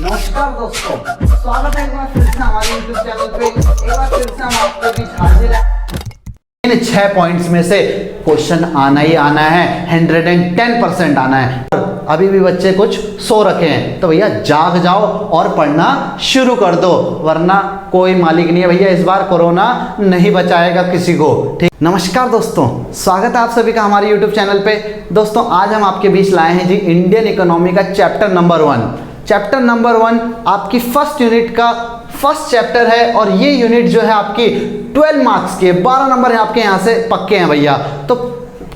नमस्कार दोस्तों, स्वागत है एक बार फिर से हमारे YouTube चैनल पे। एक बार फिर से हम आपके बीच हाजिर हैं। इन 6 पॉइंट्स में से क्वेश्चन आना ही आना है, 110% आना है। अभी भी बच्चे कुछ सो रखे हैं तो भैया जाग जाओ और पढ़ना शुरू कर दो, वरना कोई मालिक नहीं है भैया, इस बार कोरोना नहीं बचाएगा किसी को। ठीक। नमस्कार दोस्तों, स्वागत है आप सभी का हमारे YouTube चैनल पे। दोस्तों आज हम आपके बीच लाए हैं जी इंडियन इकोनॉमी का चैप्टर नंबर 1। चैप्टर नंबर 1 आपकी फर्स्ट यूनिट का फर्स्ट चैप्टर है और ये यूनिट जो है आपकी 12 मार्क्स के 12 नंबर है आपके यहाँ से पक्के हैं भैया। तो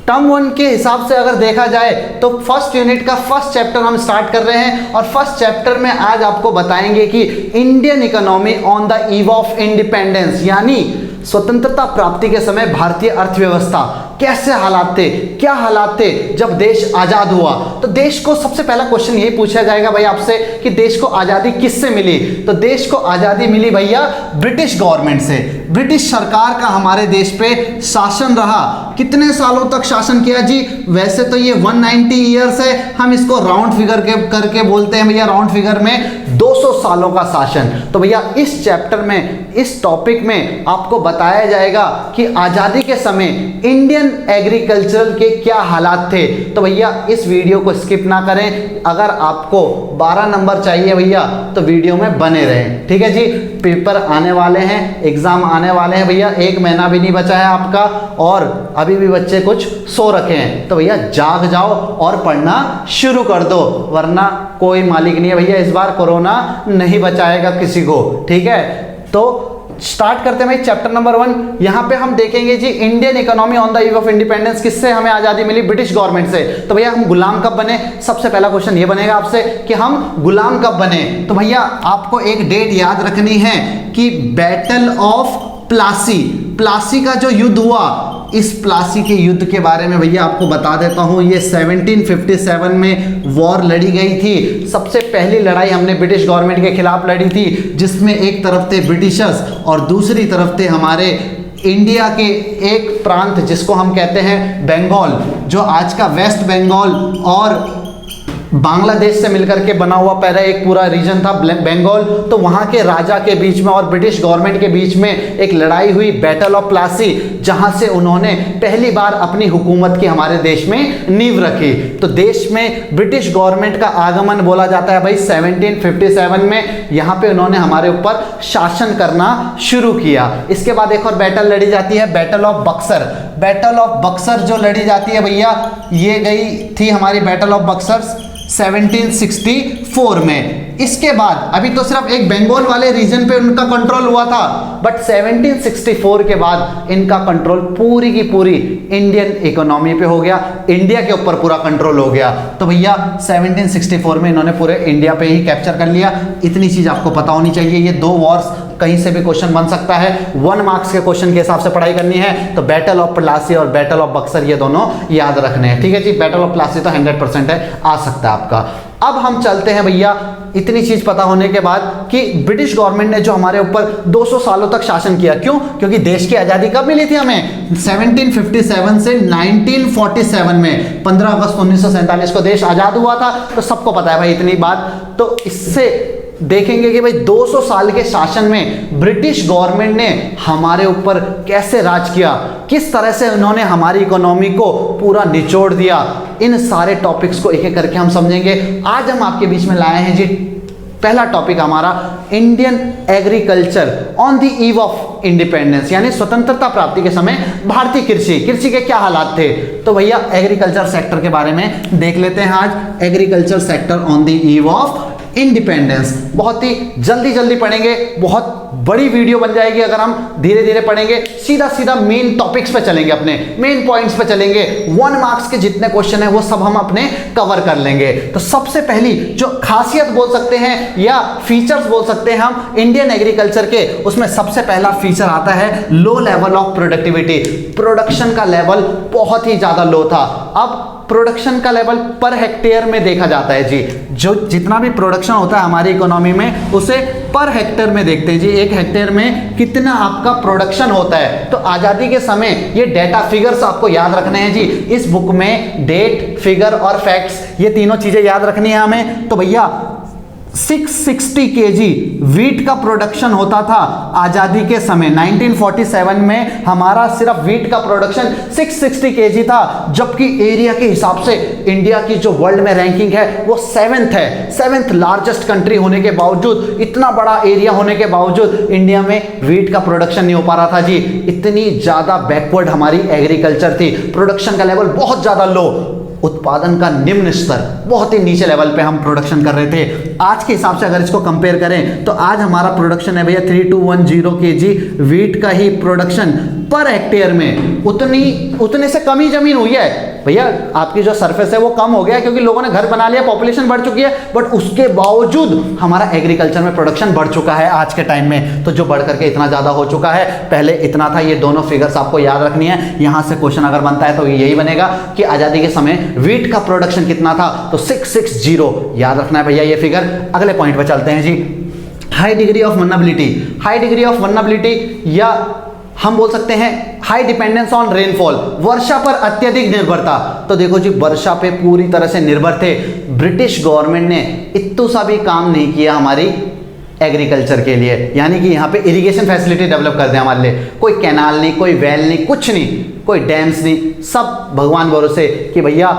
टर्म 1 के हिसाब से अगर देखा जाए तो फर्स्ट यूनिट का फर्स्ट चैप्टर हम स्टार्ट कर रहे हैं और फर्स्ट चैप्टर में आज आपको बताएंगे कि Indian economy on the eve of independence, यानी स्वतंत्रता प्राप्ति के समय भारतीय अर्थव्यवस्था कैसे हालात थे, क्या हालात थे जब देश आजाद हुआ। तो देश को सबसे पहला क्वेश्चन यही पूछा जाएगा भाई आपसे कि देश को आजादी किससे मिली। तो देश को आजादी मिली भैया ब्रिटिश गवर्नमेंट से। ब्रिटिश सरकार का हमारे देश पे शासन रहा। कितने सालों तक शासन किया जी? वैसे तो ये 190 ईयर्स है, हम इसको राउंड फिगर करके बोलते हैं भैया, राउंड फिगर में 200 सालों का शासन। तो भैया इस चैप्टर में, इस टॉपिक में आपको बताया जाएगा कि आजादी के समय इंडियन एग्रीकल्चरल के क्या हालात थे। तो भैया इस वीडियो को स्किप ना करें। अगर आपको 12 नंबर चाहिए भैया तो वीडियो में बने रहें, ठीक है जी। पेपर आने वाले हैं, एग्जाम आने वाले हैं भैया, 1 महीना भी नहीं बचा है आपका और अभी भी बच्चे कुछ सो रखे हैं तो भैया जाग जाओ और पढ़ना शुरू कर दो, वरना कोई मालिक नहीं है भैया, इस बार कोरोना नहीं बचाएगा किसी को। ठीक है, तो स्टार्ट करते हैं भाई चैप्टर नंबर 1। यहां पे हम देखेंगे जी Indian economy on the eve of independence, किससे हमें आजादी मिली? ब्रिटिश गवर्नमेंट से। तो भैया हम गुलाम कब बने? सबसे पहला क्वेश्चन ये बनेगा आपसे कि हम गुलाम कब बने। तो भैया आपको एक डेट याद रखनी है कि बैटल ऑफ प्लासी, प्लासी का जो युद्ध हुआ, इस प्लासी के युद्ध के बारे में भैया आपको बता देता हूं। ये 1757 में वॉर लड़ी गई थी। सबसे पहली लड़ाई हमने ब्रिटिश गवर्नमेंट के खिलाफ लड़ी थी, जिसमें एक तरफ थे ब्रिटिशर्स और दूसरी तरफ थे हमारे इंडिया के एक प्रांत जिसको हम कहते हैं बंगाल, जो आज का वेस्ट बंगाल और बांग्लादेश से मिलकर के बना हुआ पहले एक पूरा रीजन था बंगाल। तो वहां के राजा के बीच में और ब्रिटिश गवर्नमेंट के बीच में एक लड़ाई हुई, बैटल ऑफ प्लासी, जहां से उन्होंने पहली बार अपनी हुकूमत की हमारे देश में नींव रखी। तो देश में ब्रिटिश गवर्नमेंट का आगमन बोला जाता है भाई 1757 में। यहां पे उन्होंने हमारे ऊपर शासन करना शुरू किया। इसके बाद एक और बैटल लड़ी जाती है, battle of Buxar. Battle of Buxar जो लड़ी जाती है भैया, ये गई थी हमारी बैटल ऑफ बक्सर 1764 में। इसके बाद अभी तो सिर्फ एक बंगाल वाले रीजन पे उनका कंट्रोल हुआ था, बट 1764 के बाद इनका कंट्रोल पूरी की पूरी इंडियन इकोनॉमी पे हो गया, इंडिया के ऊपर पूरा कंट्रोल हो गया। तो भैया 1764 में इन्होंने पूरे इंडिया पे ही कैप्चर कर लिया। इतनी चीज आपको पता होनी चाहिए। ये 2 वॉर्स कहीं से भी क्वेश्चन बन सकता है, 1 मार्क्स के क्वेश्चन के हिसाब से पढ़ाई करनी है। तो बैटल ऑफ प्लासी और बैटल ऑफ बक्सर ये दोनों याद रखने हैं, ठीक है जी। बैटल ऑफ प्लासी तो 100% है, आ सकता है आपका। अब हम चलते हैं भैया, इतनी चीज पता होने के बाद कि ब्रिटिश गवर्नमेंट ने जो हमारे ऊपर 200 सालों तक शासन किया, क्यों? क्योंकि देश की आजादी कब मिली थी हमें? 1757 से 1947 में 15 अगस्त 1947 को देश आजाद हुआ था। तो सबको पता है भाई इतनी बात। तो इससे देखेंगे कि भाई 200 साल के शासन में ब्रिटिश गवर्नमेंट ने हमारे ऊपर कैसे राज किया, किस तरह से उन्होंने हमारी इकोनॉमी को पूरा निचोड़ दिया। इन सारे टॉपिक्स को एक एक करके हम समझेंगे। आज हम आपके बीच में लाए हैं जी पहला टॉपिक हमारा Indian agriculture on the eve of independence, यानी स्वतंत्रता प्राप्ति के समय भारतीय कृषि के क्या हालात थे। तो भैया एग्रीकल्चर सेक्टर के बारे में देख लेते हैं आज। Agriculture sector on the eve of independence बहुत ही जल्दी पढ़ेंगे, बहुत बड़ी वीडियो बन जाएगी अगर हम धीरे धीरे पढ़ेंगे। सीधा मेन टॉपिक्स पे चलेंगे, अपने मेन पॉइंट्स पे चलेंगे। 1 मार्क्स के जितने क्वेश्चन है वो सब हम अपने कवर कर लेंगे। तो सबसे पहली जो खासियत बोल सकते हैं या फीचर्स बोल सकते हैं हम इंडियन एग्रीकल्चर के, उसमें सबसे पहला फीचर आता है low level of productivity. Production का लेवल बहुत ही ज्यादा लो था। अब प्रोडक्शन का लेवल पर हेक्टेयर में देखा जाता है जी। जो जितना भी प्रोडक्शन होता है हमारी इकोनॉमी में उसे पर हेक्टेयर में देखते हैं जी। 1 हेक्टेयर में कितना आपका प्रोडक्शन होता है। तो आजादी के समय ये डेटा फिगर्स आपको याद रखने हैं जी। इस बुक में डेट, फिगर और फैक्ट्स ये तीनों चीजें याद रखनी है हमें। तो भैया 660 केजी वीट का प्रोडक्शन होता था आजादी के समय। 1947 में हमारा सिर्फ वीट का प्रोडक्शन 660 केजी था, जबकि एरिया के हिसाब से इंडिया की जो वर्ल्ड में रैंकिंग है वो 7th है। 7th लार्जेस्ट कंट्री होने के बावजूद, इतना बड़ा एरिया होने के बावजूद इंडिया में वीट का प्रोडक्शन नहीं हो पा रहा था जी। इतनी ज्यादा बैकवर्ड हमारी एग्रीकल्चर थी, प्रोडक्शन का लेवल बहुत ज्यादा लो, उत्पादन का निम्न स्तर, बहुत ही नीचे लेवल पे हम प्रोडक्शन कर रहे थे। आज के हिसाब से अगर इसको कंपेयर करें तो आज हमारा प्रोडक्शन है भैया 3210 केजी वीट का ही प्रोडक्शन पर हेक्टेयर में। उतने से कम ही जमीन हुई है भैया, आपकी जो सरफेस है वो कम हो गया क्योंकि लोगों ने घर बना लिया, पॉपुलेशन बढ़ चुकी है, बट उसके बावजूद हमारा एग्रीकल्चर में प्रोडक्शन बढ़ चुका है आज के टाइम में। तो जो बढ़ करके इतना ज्यादा हो चुका है, पहले इतना था, ये दोनों फिगर्स आपको याद रखनी है। यहां से क्वेश्चन अगर बनता है तो यही बनेगा कि आजादी के समय वीट का प्रोडक्शन कितना था, तो 660 याद रखना है भैया ये फिगर। अगले पॉइंट पे चलते हैं जी, high degree of vulnerability. High degree of vulnerability या हम बोल सकते हैं हाई डिपेंडेंस ऑन रेनफॉल, वर्षा पर अत्यधिक निर्भरता। तो देखो जी, वर्षा पे पूरी तरह से निर्भर थे। ब्रिटिश गवर्नमेंट ने इतना सा भी काम नहीं किया हमारी एग्रीकल्चर के लिए, यानी कि यहाँ पे इरिगेशन फैसिलिटी डेवलप कर दे हमारे लिए। कोई कैनाल नहीं, कोई वेल नहीं, कुछ नहीं, कोई डैम्स नहीं, सब भगवान भरोसे कि भैया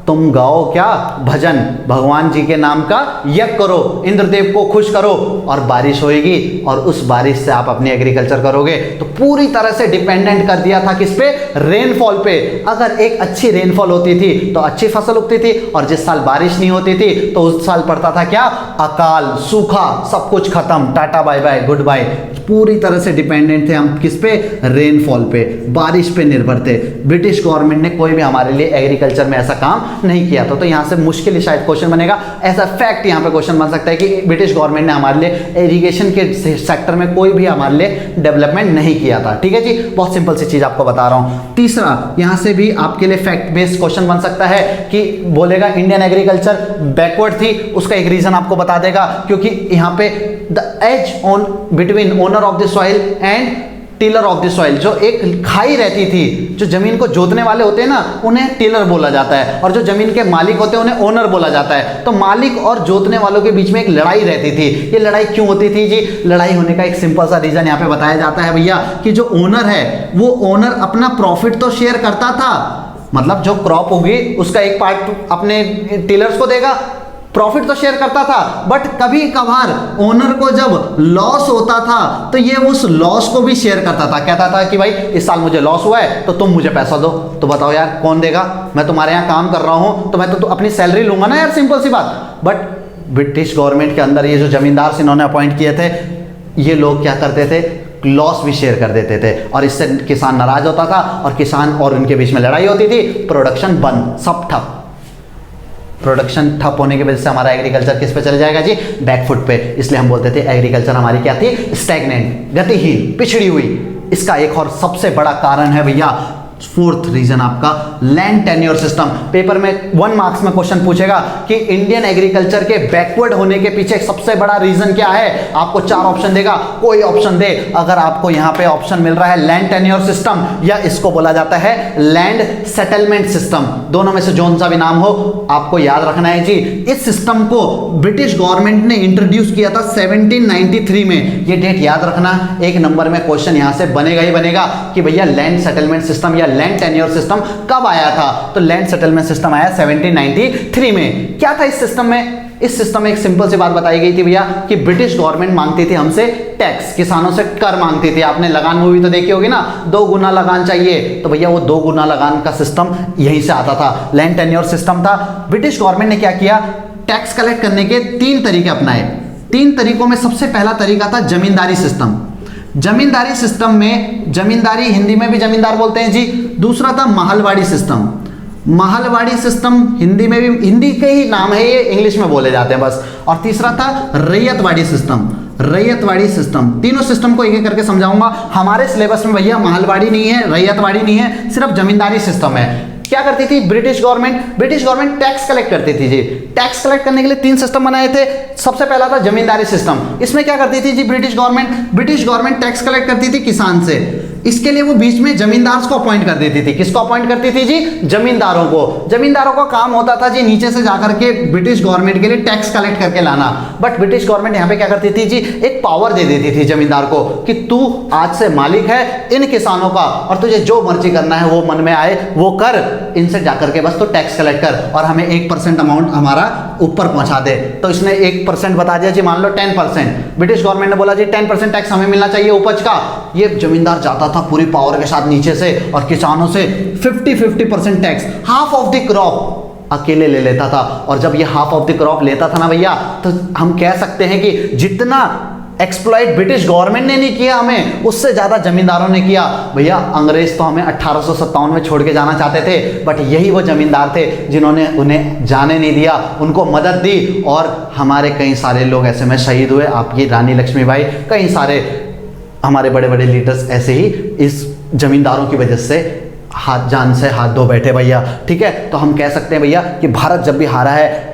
तुम गाओ क्या भजन, भगवान जी के नाम का यज्ञ करो, इंद्रदेव को खुश करो और बारिश होएगी और उस बारिश से आप अपनी एग्रीकल्चर करोगे। तो पूरी तरह से डिपेंडेंट कर दिया था किस पे, रेनफॉल पे। अगर एक अच्छी रेनफॉल होती थी तो अच्छी फसल उगती थी, और जिस साल बारिश नहीं होती थी तो उस साल पड़ता था क्या, अकाल, सूखा, सब कुछ खत्म, tata bye bye good bye. पूरी तरह से डिपेंडेंट थे हम किस पे, रेनफॉल पे, बारिश पे निर्भर थे। ब्रिटिश गवर्नमेंट ने कोई भी हमारे लिए एग्रीकल्चर में ऐसा काम नहीं किया था। तो यहां से मुश्किल शायद क्वेश्चन बनेगा, ऐसा फैक्ट यहां पे क्वेश्चन बन सकता है कि ब्रिटिश गवर्नमेंट ने हमारे लिए इरिगेशन के सेक्टर में कोई भी हमारे लिए डेवलपमेंट नहीं किया था। ठीक है जी, बहुत सिंपल सी चीज आपको बता रहा हूं। तीसरा, यहां से भी आपके लिए फैक्ट बेस्ड क्वेश्चन बन सकता है कि बोलेगा इंडियन एग्रीकल्चर बैकवर्ड थी, उसका एक रीजन आपको बता देगा, क्योंकि यहां पे the edge on between owner of the soil and tiller of the soil, जो एक खाई रहती थी, जो जमीन को जोतने वाले होते हैं ना उन्हें टिलर बोला जाता है, और जो जमीन के मालिक होते हैं उन्हें ओनर बोला जाता है। तो मालिक और जोतने वालों के बीच में एक लड़ाई रहती थी। ये लड़ाई क्यों होती थी जी, लड़ाई होने का एक सिंपल सा रीजन यहाँ पे बताया जाता है भैया, कि जो ओनर है वो ओनर अपना प्रॉफिट तो शेयर करता था, मतलब जो क्रॉप होगी उसका एक पार्ट अपने टिलर्स को देगा, प्रॉफिट तो शेयर करता था, बट कभी कभार ओनर को जब लॉस होता था तो ये उस लॉस को भी शेयर करता था। कहता था कि भाई इस साल मुझे लॉस हुआ है तो तुम मुझे पैसा दो। तो बताओ यार कौन देगा, मैं तुम्हारे यहाँ काम कर रहा हूं तो मैं तो अपनी सैलरी लूंगा ना यार, सिंपल सी बात। बट ब्रिटिश गवर्नमेंट के अंदर ये जो जमींदार से इन्होंने अपॉइंट किए थे, ये लोग क्या करते थे, लॉस भी शेयर कर देते थे, और इससे किसान नाराज होता था और किसान और उनके बीच में लड़ाई होती थी, प्रोडक्शन बंद, सब ठप। प्रोडक्शन ठप होने की वजह से हमारा एग्रीकल्चर किस पे चले जाएगा जी, बैकफुट पे। इसलिए हम बोलते थे एग्रीकल्चर हमारी क्या थी, स्टैग्नेंट, गतिहीन, पिछड़ी हुई। इसका एक और सबसे बड़ा कारण है भैया, फोर्थ रीजन आपका लैंड टेन्योर सिस्टम। पेपर में 1 मार्क्स में क्वेश्चन पूछेगा कि इंडियन एग्रीकल्चर के बैकवर्ड होने के पीछे सबसे बड़ा रीजन क्या है। आपको 4 ऑप्शन देगा, कोई ऑप्शन दे। अगर आपको यहां पे ऑप्शन मिल रहा है लैंड टेन्योर सिस्टम, या इसको बोला जाता है लैंड सेटलमेंट सिस्टम, दोनों में से जोन सा भी नाम हो आपको याद रखना है जी। इस सिस्टम को ब्रिटिश गवर्नमेंट ने इंट्रोड्यूस किया था 1793 में। ये डेट याद रखना, 1 नंबर में क्वेश्चन यहां से बनेगा ही बनेगा कि भैया लैंड सेटलमेंट सिस्टम या लैंड टेन्योर सिस्टम कब आया था। तो लैंड सेटलमेंट सिस्टम आया 1793 में। क्या था इस सिस्टम में, इस सिस्टम में एक सिंपल सी बात बताई गई थी भैया कि ब्रिटिश गवर्नमेंट मांगती थी हमसे टैक्स, किसानों से कर मांगती थी। आपने लगान मूवी तो देखी होगी ना, 2 गुना लगान चाहिए, तो भैया वो 2 गुना लगान का सिस्टम यहीं से आता था, लैंड टेन्योर सिस्टम था। ब्रिटिश गवर्नमेंट ने क्या किया, टैक्स कलेक्ट करने के 3 तरीके अपनाए। 3 तरीकों में सबसे पहला तरीका था जमींदारी सिस्टम। जमींदारी सिस्टम में, जमींदारी हिंदी में भी जमींदार बोलते हैं जी। दूसरा था महलवाड़ी सिस्टम। महलवाड़ी सिस्टम हिंदी में भी, हिंदी के ही नाम है ये, इंग्लिश में बोले जाते हैं बस। और तीसरा था रैयतवाड़ी सिस्टम। रैयतवाड़ी सिस्टम, तीनों सिस्टम को एक एक करके समझाऊंगा। हमारे सिलेबस में भैया महलवाड़ी नहीं है, रैयतवाड़ी नहीं है, सिर्फ जमींदारी सिस्टम है। क्या करती थी ब्रिटिश गवर्नमेंट टैक्स कलेक्ट करती थी जी। टैक्स कलेक्ट करने के लिए 3 सिस्टम बनाए थे। सबसे पहला था जमींदारी सिस्टम। इसमें क्या करती थी जी ब्रिटिश गवर्नमेंट टैक्स कलेक्ट करती थी किसान से। इसके लिए वो बीच में जमींदार को अपॉइंट कर देती थी। किसको अपॉइंट करती थी जी? जमींदारों को। जमींदारों का काम होता था जी नीचे से जाकर के ब्रिटिश गवर्नमेंट के लिए टैक्स कलेक्ट करके लाना। बट ब्रिटिश गवर्नमेंट यहाँ पे क्या करती थी जी? एक पावर दे देती थी जमींदार को कि तू आज से मालिक है इन किसानों का और तुझे जो मर्जी करना है वो मन में आए वो कर, इनसे जाकर के बस तो टैक्स कलेक्ट कर और हमें 1% अमाउंट हमारा ऊपर पहुंचा दे। तो इसने 1% बता दिया जी, मान लो 10%। ब्रिटिश गवर्नमेंट ने बोला जी 10% टैक्स हमें मिलना चाहिए उपज का। ये जमींदार जाता था पूरी पावर के साथ नीचे से और किसानों से 50-50% tax, half of the crop अकेले ले लेता था। और जब ये हाफ ऑफ द क्रॉप लेता था ना भैया, तो हम कह सकते हैं कि जितना एक्सप्लॉइट ब्रिटिश गवर्नमेंट ने नहीं किया हमें, उससे ज्यादा जमींदारों ने किया। भैया अंग्रेज तो हमें 1857 में छोड़ के जाना चाहते थे, बट यही वो जमींदार थे जिन्होंने उन्हें जाने नहीं दिया, उनको मदद दी। और हमारे कई सारे लोग ऐसे में शहीद हुए। आपकी रानी लक्ष्मीबाई, कई सारे हमारे बड़े बड़े लीडर्स ऐसे ही इस जमींदारों की वजह से हाथ जान से हाथ धो बैठे भैया। ठीक है, तो हम कह सकते हैं भैया कि भारत जब भी हारा है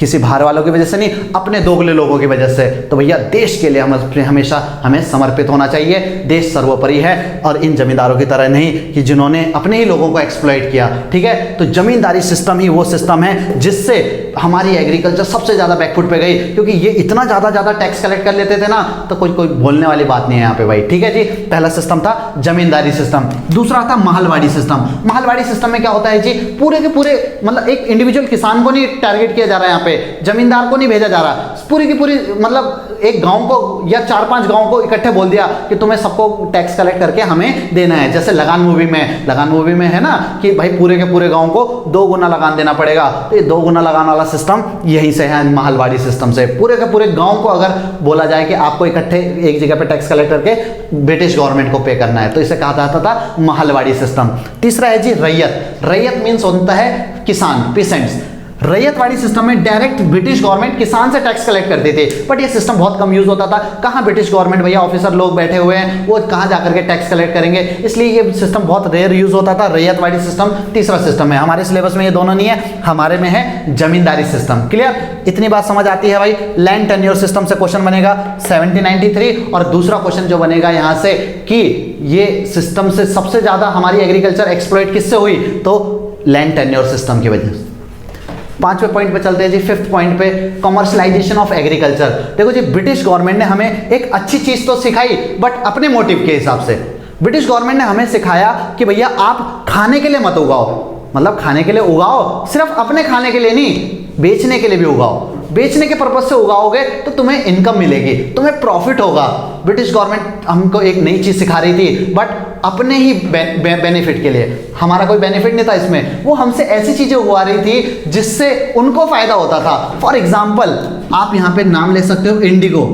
किसी बाहर वालों की वजह से नहीं, अपने दोगले लोगों की वजह से। तो भैया देश के लिए हम हमेशा हमें समर्पित होना चाहिए। देश सर्वोपरि है और इन जमींदारों की तरह नहीं कि जिन्होंने अपने ही लोगों को एक्सप्लॉइट किया। ठीक है, तो जमींदारी सिस्टम ही वो सिस्टम है जिससे हमारी एग्रीकल्चर सबसे ज़्यादा बैकफुट पे गई, क्योंकि ये इतना ज़्यादा टैक्स कलेक्ट कर लेते थे ना, तो कोई बोलने वाली बात नहीं है यहाँ पे भाई। ठीक है जी, पहला सिस्टम था जमींदारी सिस्टम। दूसरा था महलवाड़ी सिस्टम। महलवाड़ी सिस्टम में क्या होता है जी? पूरे के पूरे मतलब एक इंडिविजुअल किसान को नहीं टारगेट किया जा रहा है यहाँ पे, जमींदार को नहीं भेजा जा रहा, पूरी की पूरी मतलब एक गांव को या 4-5 गांव को इकट्ठे बोल दिया कि तुम्हें सबको टैक्स कलेक्ट करके हमें देना है। जैसे लगान मूवी में है ना कि भाई पूरे के पूरे गांव को 2 गुना लगान देना पड़ेगा। तो ये 2 गुना लगान वाला सिस्टम यहीं से है, महलवाड़ी सिस्टम से। पूरे के पूरे गांव को अगर बोला जाए कि आपको इकट्ठे एक जगह पे टैक्स कलेक्ट करके ब्रिटिश गवर्नमेंट को पे करना है, तो इसे कहा जाता था महलवाड़ी सिस्टम। तीसरा है जी रैयत। रैयत मीन्स होता है किसान, पीसेंट्स। रैयतवाड़ी सिस्टम में डायरेक्ट ब्रिटिश गवर्नमेंट किसान से टैक्स कलेक्ट करती थी, बट ये सिस्टम बहुत कम यूज होता था। कहाँ ब्रिटिश गवर्नमेंट भैया ऑफिसर लोग बैठे हुए हैं, वो कहाँ जाकर के टैक्स कलेक्ट करेंगे, इसलिए ये सिस्टम बहुत रेयर यूज होता था। रैयतवाड़ी सिस्टम तीसरा सिस्टम है। हमारे सिलेबस में ये दोनों नहीं है, हमारे में है जमींदारी सिस्टम। क्लियर? इतनी बात समझ आती है भाई। लैंड टेन्योर सिस्टम से क्वेश्चन बनेगा 1793, और दूसरा क्वेश्चन जो बनेगा यहाँ से कि ये सिस्टम से सबसे ज्यादा हमारी एग्रीकल्चर एक्सप्लॉइट किससे हुई, तो लैंड टेन्योर सिस्टम की वजह से। 5वें पॉइंट पे चलते हैं जी। 5th पॉइंट पे कमर्शलाइजेशन ऑफ एग्रीकल्चर। देखो जी, ब्रिटिश गवर्नमेंट ने हमें एक अच्छी चीज तो सिखाई, बट अपने मोटिव के हिसाब से। ब्रिटिश गवर्नमेंट ने हमें सिखाया कि भैया आप खाने के लिए मत उगाओ, मतलब खाने के लिए उगाओ, सिर्फ अपने खाने के लिए नहीं, बेचने के लिए भी उगाओ। बेचने के पर्पज से उगाओगे तो तुम्हें इनकम मिलेगी, तुम्हें प्रॉफिट होगा। ब्रिटिश गवर्नमेंट हमको एक नई चीज सिखा रही थी, बट अपने ही बेनिफिट के लिए। हमारा कोई बेनिफिट नहीं था इसमें, वो हमसे ऐसी चीजें उगवा रही थी जिससे उनको फायदा होता था। फॉर एग्जाम्पल, आप यहाँ पे नाम ले सकते हो इंडिगो।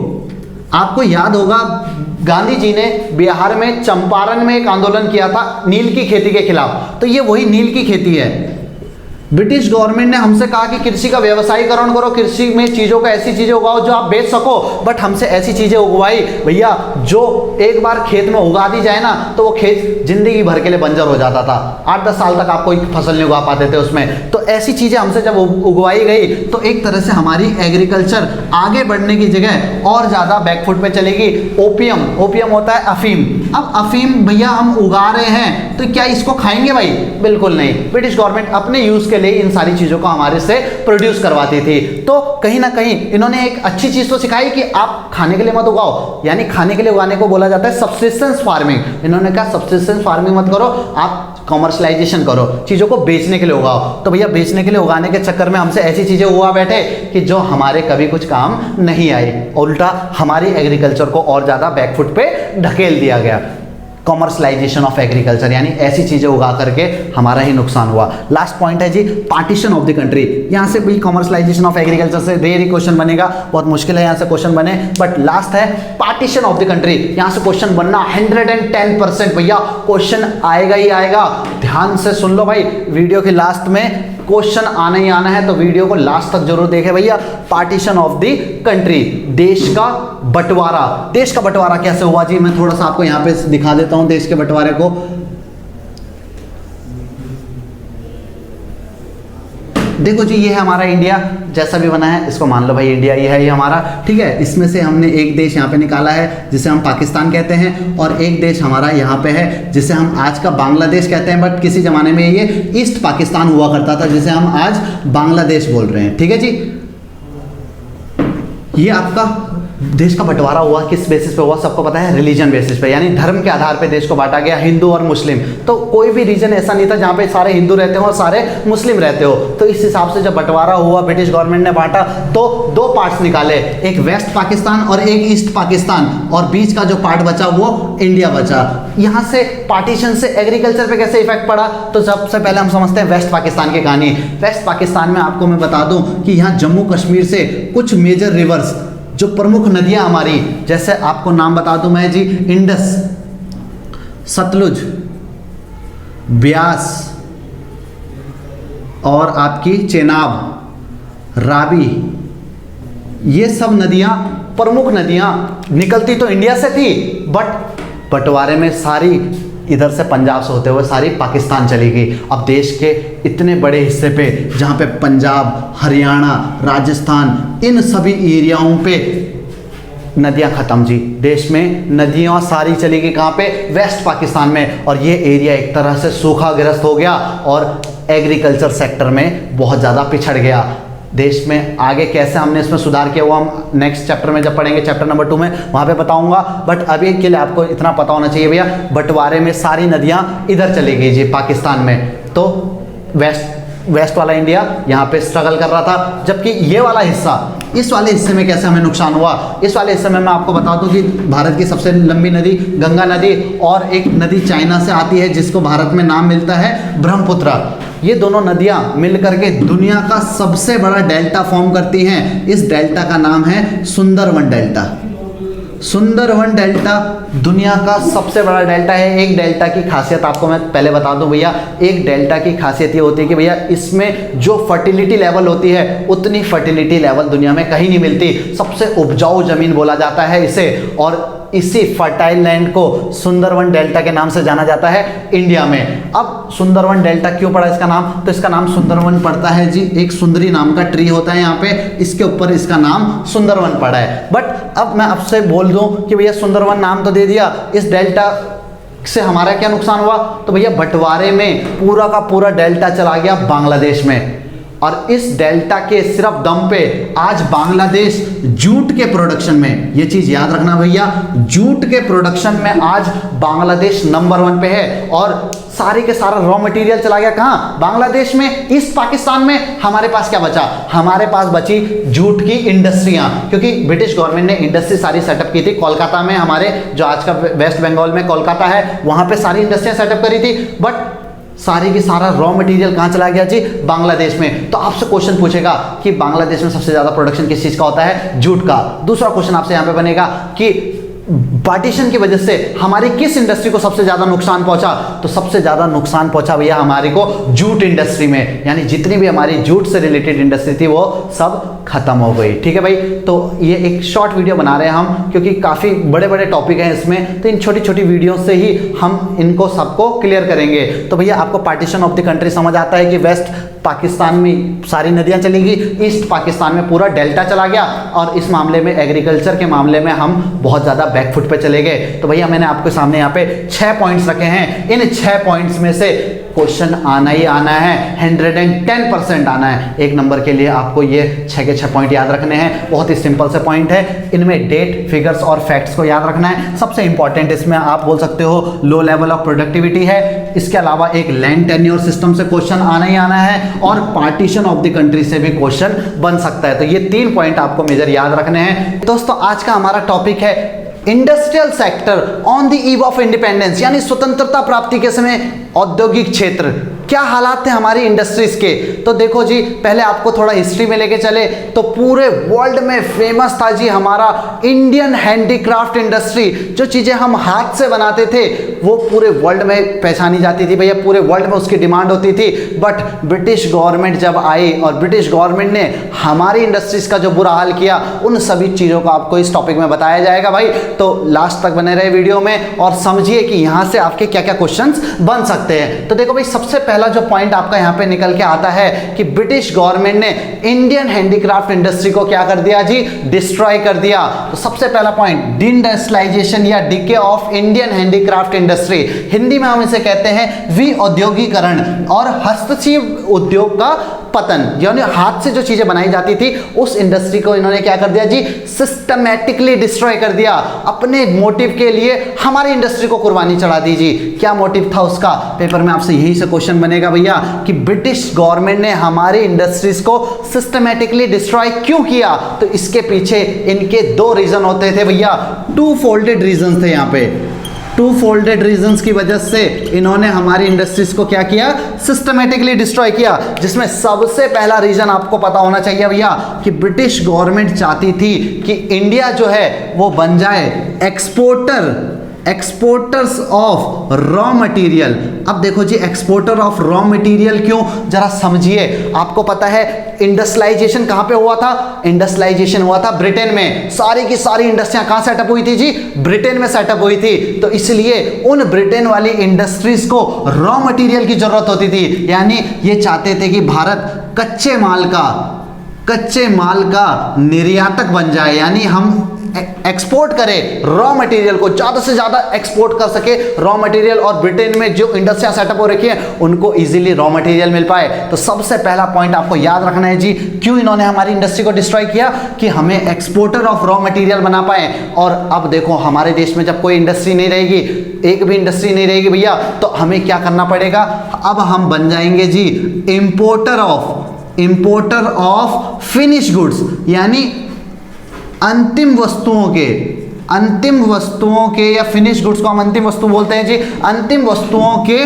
आपको याद होगा गांधी जी ने बिहार में चंपारण में एक आंदोलन किया था नील की खेती के खिलाफ, तो ये वही नील की खेती है। ब्रिटिश गवर्नमेंट ने हमसे कहा कि कृषि का व्यवसायीकरण करो, कृषि में चीजों का ऐसी चीजें उगाओ जो आप बेच सको, बट हमसे ऐसी चीजें उगवाई भैया जो एक बार खेत में उगा दी जाए ना तो वो खेत जिंदगी भर के लिए बंजर हो जाता था। 8-10 साल तक आप कोई फसल नहीं उगा पाते थे उसमें। तो ऐसी चीजें हमसे जब उगवाई गई तो एक तरह से हमारी एग्रीकल्चर आगे बढ़ने की जगह और ज्यादा बैकफुट पे चलेगी। ओपियम, ओपियम होता है अफीम। अब अफीम भैया हम उगा रहे हैं तो क्या इसको खाएंगे भाई? बिल्कुल नहीं। ब्रिटिश गवर्नमेंट अपने यूज के लिए इन सारी चीजों को हमारे से प्रोड्यूस करवाती थी। तो कहीं ना कहीं इन्होंने एक अच्छी चीज तो सिखाई कि आप खाने के लिए मत उगाओ, यानी खाने के लिए उगाने को बोला जाता है सब्सिस्टेंस फार्मिंग। इन्होंने कहा सब्सिस्टेंस फार्मिंग मत करो, आप कमर्शलाइजेशन करो, चीजों को बेचने के लिए उगाओ। तो भैया बेचने के लिए उगाने के चक्कर में हमसे ऐसी चीजें उगा बैठे कि जो हमारे कभी कुछ काम नहीं आई, उल्टा हमारी एग्रीकल्चर को और ज्यादा बैकफुट पे ढकेल दिया गया। कॉमर्शलाइजेशन ऑफ एग्रीकल्चर, यानी ऐसी चीजें उगा करके हमारा ही नुकसान हुआ। लास्ट पॉइंट है जी पार्टीशन ऑफ द कंट्री। यहां से भी कॉमर्शलाइजेशन ऑफ एग्रीकल्चर से रेयर ही क्वेश्चन बनेगा, बहुत मुश्किल है यहां से क्वेश्चन बने, बट लास्ट है पार्टीशन ऑफ द कंट्री। यहां से क्वेश्चन बनना 110% भैया क्वेश्चन आएगा ही आएगा। ध्यान से सुन लो भाई, वीडियो के लास्ट में क्वेश्चन आना ही आना है, तो वीडियो को लास्ट तक जरूर देखें भैया। पार्टीशन ऑफ द कंट्री, देश का बंटवारा। देश का बंटवारा कैसे हुआ जी? मैं थोड़ा सा आपको यहां पे दिखा देता हूं देश के बंटवारे को। देखो जी, ये है हमारा इंडिया, जैसा भी बना है इसको मान लो भाई इंडिया ये है, ये हमारा, ठीक है। इसमें से हमने एक देश यहाँ पे निकाला है जिसे हम पाकिस्तान कहते हैं, और एक देश हमारा यहाँ पे है जिसे हम आज का बांग्लादेश कहते हैं, बट किसी ज़माने में ये ईस्ट पाकिस्तान हुआ करता था, जिसे हम आज बांग्लादेश बोल रहे हैं, ठीक है जी। ये आपका देश का बंटवारा हुआ किस बेसिस पे हुआ, सबको पता है, रिलीजन बेसिस पे, यानी धर्म के आधार पे देश को बांटा गया, हिंदू और मुस्लिम। तो कोई भी रीजन ऐसा नहीं था जहाँ पे सारे हिंदू रहते हो और सारे मुस्लिम रहते हो। तो इस हिसाब से जब बंटवारा हुआ, ब्रिटिश गवर्नमेंट ने बांटा, तो दो पार्ट्स निकाले, एक वेस्ट पाकिस्तान और एक ईस्ट पाकिस्तान, और बीच का जो पार्ट बचा वो इंडिया बचा। यहाँ से पार्टीशन से एग्रीकल्चर पे कैसे इफेक्ट पड़ा, तो सबसे पहले हम समझते हैं वेस्ट पाकिस्तान की कहानी। वेस्ट पाकिस्तान में आपको मैं बता दूं कि यहाँ जम्मू कश्मीर से कुछ मेजर रिवर्स, जो प्रमुख नदियां हमारी, जैसे आपको नाम बता दूं मैं जी, इंडस, सतलुज, ब्यास और आपकी चेनाब, रावी, ये सब नदियां, प्रमुख नदियां निकलती तो इंडिया से थी, बट बंटवारे में सारी इधर से पंजाब से होते हुए सारी पाकिस्तान चली गई। अब देश के इतने बड़े हिस्से पे, जहाँ पे पंजाब, हरियाणा, राजस्थान, इन सभी एरियाओं पे नदियाँ ख़त्म जी। देश में नदियाँ सारी चली गई कहाँ पे, वेस्ट पाकिस्तान में, और ये एरिया एक तरह से सूखाग्रस्त हो गया और एग्रीकल्चर सेक्टर में बहुत ज़्यादा पिछड़ गया। देश में आगे कैसे हमने इसमें सुधार किया वो हम नेक्स्ट चैप्टर में जब पढ़ेंगे, चैप्टर नंबर 2 में, वहाँ पे बताऊंगा। बट अभी के लिए आपको इतना पता होना चाहिए भैया, बंटवारे में सारी नदियाँ इधर चली गई जी पाकिस्तान में। तो वेस्ट वाला इंडिया यहाँ पे स्ट्रगल कर रहा था, जबकि ये वाला हिस्सा, इस वाले हिस्से में कैसे हमें नुकसान हुआ, इस वाले हिस्से में मैं आपको बता दूं कि भारत की सबसे लंबी नदी गंगा नदी, और एक नदी चाइना से आती है जिसको भारत में नाम मिलता है ब्रह्मपुत्र। ये दोनों नदियां मिलकर के दुनिया का सबसे बड़ा डेल्टा फॉर्म करती हैं। इस डेल्टा का नाम है सुंदरवन डेल्टा। सुंदरवन डेल्टा दुनिया का सबसे बड़ा डेल्टा है। एक डेल्टा की खासियत आपको मैं पहले बता दूं भैया, एक डेल्टा की खासियत ये होती है कि भैया इसमें जो फर्टिलिटी लेवल होती है उतनी फर्टिलिटी लेवल दुनिया में कहीं नहीं मिलती। सबसे उपजाऊ जमीन बोला जाता है इसे, और इसी फर्टाइल लैंड को सुंदरवन डेल्टा के नाम से जाना जाता है इंडिया में। अब सुंदरवन डेल्टा क्यों पड़ा इसका नाम, तो इसका नाम सुंदरवन पड़ता है जी, एक सुंदरी नाम का ट्री होता है यहाँ पे, इसके ऊपर इसका नाम सुंदरवन पड़ा है। बट अब मैं आपसे बोल दूं कि भैया सुंदरवन नाम तो दे दिया, इस डेल्टा से हमारा क्या नुकसान हुआ, तो भैया बंटवारे में पूरा का पूरा डेल्टा चला गया बांग्लादेश में, और इस डेल्टा के सिर्फ दम पे आज बांग्लादेश जूट के प्रोडक्शन में, ये चीज याद रखना भैया, जूट के प्रोडक्शन में आज बांग्लादेश नंबर 1 पे है। और सारी के सारा रॉ मटेरियल चला गया कहाँ, बांग्लादेश में। ईस्ट पाकिस्तान में हमारे पास क्या बचा, हमारे पास बची जूट की इंडस्ट्रियां, क्योंकि ब्रिटिश गवर्नमेंट ने इंडस्ट्री सारी सेटअप की थी कोलकाता में, हमारे जो आज का वेस्ट बंगाल में कोलकाता है, वहां पे सारी इंडस्ट्रियां सेटअप करी थी। बट सारी की सारा रॉ मटेरियल कहाँ चला गया जी, बांग्लादेश में। तो आपसे क्वेश्चन पूछेगा कि बांग्लादेश में सबसे ज्यादा प्रोडक्शन किस चीज का होता है, जूट का। दूसरा क्वेश्चन आपसे यहाँ पे बनेगा कि पार्टीशन की वजह से हमारी किस इंडस्ट्री को सबसे ज्यादा नुकसान पहुंचा, तो सबसे ज्यादा नुकसान पहुंचा भैया हमारे को जूट इंडस्ट्री में, यानी जितनी भी हमारी जूट से रिलेटेड इंडस्ट्री थी वो सब खत्म हो गई। ठीक है भाई, तो ये एक शॉर्ट वीडियो बना रहे हैं हम, क्योंकि काफी बड़े बड़े टॉपिक हैं इसमें, तो इन छोटी छोटी वीडियो से ही हम इनको सबको क्लियर करेंगे। तो भैया आपको पार्टीशन ऑफ द कंट्री समझ आता है कि वेस्ट पाकिस्तान में सारी नदियां चली गई, ईस्ट पाकिस्तान में पूरा डेल्टा चला गया, और इस मामले में एग्रीकल्चर के मामले में हम बहुत ज़्यादा बैकफुट पे चले गए। तो भैया मैंने आपके सामने यहाँ पे 6 पॉइंट्स रखे हैं, इन 6 पॉइंट्स में से क्वेश्चन आना ही आना है, 110% आना है। एक नंबर के लिए आपको ये 6 के 6 पॉइंट याद रखने हैं। बहुत ही सिंपल से पॉइंट है, इनमें डेट, फिगर्स और फैक्ट्स को याद रखना है। सबसे इंपॉर्टेंट इसमें आप बोल सकते हो लो लेवल ऑफ प्रोडक्टिविटी है। इसके अलावा एक लैंड टेन्योर सिस्टम से क्वेश्चन आना ही आना है, और पार्टीशन ऑफ द कंट्री से भी क्वेश्चन बन सकता है। तो ये 3 पॉइंट आपको मेजर याद रखने हैं। दोस्तों आज का हमारा टॉपिक है industrial sector on the eve of independence, यानी स्वतंत्रता प्राप्ति के समय औद्योगिक क्षेत्र, क्या हालात थे हमारी इंडस्ट्रीज के। तो देखो जी, पहले आपको थोड़ा हिस्ट्री में लेके चले तो पूरे वर्ल्ड में फेमस था जी हमारा इंडियन हैंडीक्राफ्ट इंडस्ट्री। जो चीजें हम हाथ से बनाते थे वो पूरे वर्ल्ड में पहचानी जाती थी भैया, पूरे वर्ल्ड में उसकी डिमांड होती थी। बट ब्रिटिश गवर्नमेंट जब आई और ब्रिटिश गवर्नमेंट ने हमारी इंडस्ट्रीज का जो बुरा हाल किया, उन सभी चीज़ों को आपको इस टॉपिक में बताया जाएगा भाई। तो लास्ट तक बने रहे वीडियो में और समझिए कि यहाँ से आपके क्या क्या क्वेश्चंस बन सकते हैं। तो देखो भाई, सबसे पहला जो पॉइंट आपका यहाँ पे निकल के आता है कि ब्रिटिश गवर्नमेंट ने इंडियन हैंडीक्राफ्ट इंडस्ट्री को क्या कर दिया जी, डिस्ट्रॉय कर दिया। तो सबसे पहला पॉइंट, डिइंडस्ट्रियलाइजेशन या decay of Indian handicraft industry, Hindi में हम इसे कहते हैं विऔद्योगीकरण और हस्तशिल्प उद्योग का पतन, यानी हाथ से जो चीजें बनाई जाती थी उस इंडस्ट्री को इन्होंने क्या कर दिया जी, सिस्टमैटिकली डिस्ट्रॉय कर दिया। अपने मोटिव के लिए हमारी इंडस्ट्री को कुर्बानी चढ़ा दी जी। क्या मोटिव था उसका, पेपर में आपसे यही से क्वेश्चन बनेगा भैया कि ब्रिटिश गवर्नमेंट ने हमारी इंडस्ट्रीज को सिस्टमैटिकली डिस्ट्रॉय क्यों किया। तो इसके पीछे इनके दो रीजन होते थे भैया, टू फोल्डेड रीजन थे। यहाँ पे टू फोल्डेड रीजंस की वजह से इन्होंने हमारी इंडस्ट्रीज को क्या किया, सिस्टमैटिकली डिस्ट्रॉय किया। जिसमें सबसे पहला रीजन आपको पता होना चाहिए भैया कि ब्रिटिश गवर्नमेंट चाहती थी कि इंडिया जो है वो बन जाए एक्सपोर्टर्स ऑफ रॉ मटेरियल। अब देखो जी, एक्सपोर्टर ऑफ रॉ मटेरियल क्यों, जरा समझिए। आपको पता है इंडस्ट्रियलाइजेशन कहां पे हुआ था, इंडस्ट्रियलाइजेशन हुआ था ब्रिटेन में। सारी की सारी इंडस्ट्रियां कहां सेटअप हुई थी जी, ब्रिटेन में सेटअप हुई थी। तो इसलिए उन ब्रिटेन वाली इंडस्ट्रीज को रॉ मटेरियल की जरूरत होती थी, यानी ये चाहते थे कि भारत कच्चे माल का निर्यातक बन जाए, यानी हम एक्सपोर्ट करें रॉ मटेरियल को, ज्यादा से ज्यादा एक्सपोर्ट कर सके रॉ मटेरियल, और ब्रिटेन में जो इंडस्ट्रियां सेटअप हो रखी हैं उनको इजीली रॉ मटेरियल मिल पाए। तो सबसे पहला पॉइंट आपको याद रखना है जी, क्यों इन्होंने हमारी इंडस्ट्री को डिस्ट्रॉय किया, कि हमें एक्सपोर्टर ऑफ रॉ मटेरियल बना पाए। और अब देखो, हमारे देश में जब कोई इंडस्ट्री नहीं रहेगी, एक भी इंडस्ट्री नहीं रहेगी भैया, तो हमें क्या करना पड़ेगा, अब हम बन जाएंगे जी इंपोर्टर ऑफ फिनिश गुड्स, यानी अंतिम वस्तुओं के या फिनिश गुड्स को हम अंतिम वस्तु बोलते हैं जी, अंतिम वस्तुओं के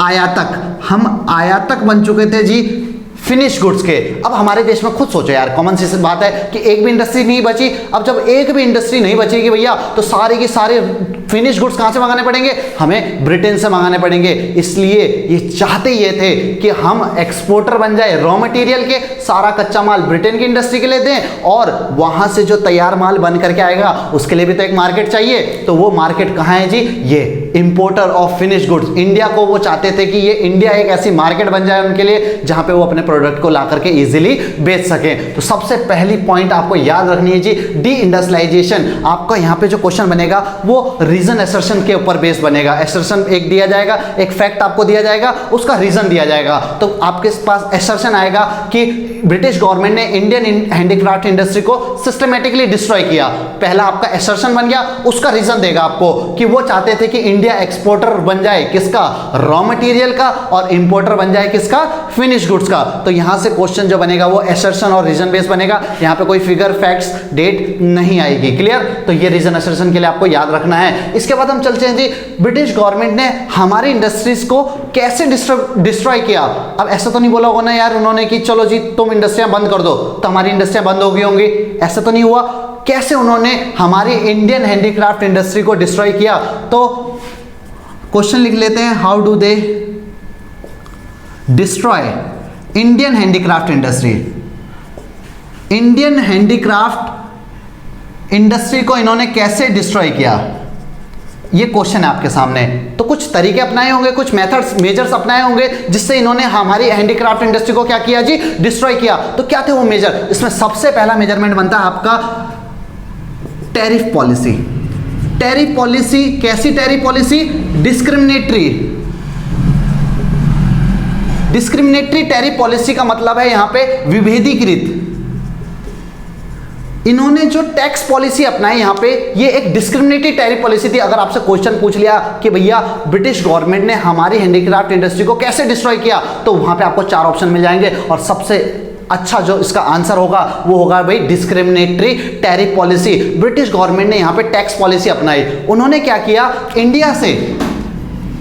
आयातक। हम आयातक बन चुके थे जी फिनिश गुड्स के। अब हमारे देश में खुद सोचो यार, कॉमन सेंस बात है कि एक भी इंडस्ट्री नहीं बची। अब जब एक भी इंडस्ट्री नहीं बचेगी भैया, तो सारे के सारे फिनिश गुड्स कहां से मंगाने पड़ेंगे, हमें ब्रिटेन से मंगाने पड़ेंगे। इसलिए ये चाहते ये थे कि हम एक्सपोर्टर बन जाए रॉ मटेरियल के, सारा कच्चा माल ब्रिटेन की इंडस्ट्री के लिए दें, और वहां से जो तैयार माल बन करके आएगा उसके लिए भी तो एक मार्केट चाहिए। तो वो मार्केट कहां है जी, ये importer of finish goods. India को वो चाहते थे कि ये इंडिया एक ऐसी मार्केट बन जाए उनके लिए जहां पे वो अपने प्रोडक्ट को ला करके इजीली बेच सकें। तो सबसे पहली पॉइंट आपको याद रखनी है जी, डी इंडस्ट्रियलाइजेशन। आपका यहां पे जो क्वेश्चन बनेगा वो रीजन असर्शन के ऊपर बेस बनेगा। असर्शन एक दिया जाएगा, एक फैक्ट आपको दिया जाएगा, उसका रीजन दिया जाएगा। तो आपके पास असर्शन आएगा कि ब्रिटिश गवर्नमेंट ने इंडियन हैंडीक्राफ्ट इंडस्ट्री को सिस्टमैटिकली डिस्ट्रॉय किया। पहला आपका असर्शन बन गया, उसका रीजन देगा आपको कि वो चाहते थे कि इंडिया एक्सपोर्टर बन जाए किसका, रॉ मटेरियल का, और इंपोर्टर बन जाए किसका, फिनिश गुड्स का। तो यहां से क्वेश्चन जो बनेगा वो असर्शन और रीजन बेस बनेगा। यहां पे कोई फिगर, फैक्ट्स, डेट नहीं आएगी। क्लियर? तो ये रीजन असर्शन के लिए आपको याद रखना है। इसके बाद हम चलते हैं जी, ब्रिटिश गवर्नमेंट ने हमारी इंडस्ट्रीज को कैसे डिस्ट्रॉय किया। अब ऐसा तो नहीं बोला होगा ना यार उन्होंने कि चलो जी तुम इंडस्ट्रियां बंद कर दो तो हमारी इंडस्ट्रियां बंद हो गई होंगी, ऐसा तो नहीं हुआ। कैसे उन्होंने हमारी इंडियन हैंडीक्राफ्ट इंडस्ट्री को डिस्ट्रॉय किया, तो क्वेश्चन लिख लेते हैं, how do they destroy Indian handicraft industry. Indian handicraft industry को इन्होंने कैसे डिस्ट्रॉय किया, ये क्वेश्चन है आपके सामने। तो कुछ तरीके अपनाए होंगे, कुछ मेथड्स, मेजर्स अपनाए होंगे जिससे इन्होंने हमारी हैंडीक्राफ्ट इंडस्ट्री को क्या किया जी, डिस्ट्रॉय किया। तो क्या थे वो मेजर, इसमें सबसे पहला मेजरमेंट बनता है आपका टैरिफ पॉलिसी। टैरिफ पॉलिसी कैसी tariff policy, discriminatory tariff policy का मतलब है यहां पे विभेदीकृत। इन्होंने जो टैक्स पॉलिसी अपनाई यहां पे, ये एक डिस्क्रिमिनेटरी टैरिफ पॉलिसी थी। अगर आपसे क्वेश्चन पूछ लिया कि भैया ब्रिटिश गवर्नमेंट ने हमारी हैंडीक्राफ्ट इंडस्ट्री को कैसे डिस्ट्रॉय किया, तो वहां पे आपको 4 ऑप्शन मिल जाएंगे, और सबसे अच्छा जो इसका आंसर होगा वो होगा भाई discriminatory tariff policy. British government ने यहां पे टैक्स पॉलिसी अपनाई। उन्होंने क्या किया,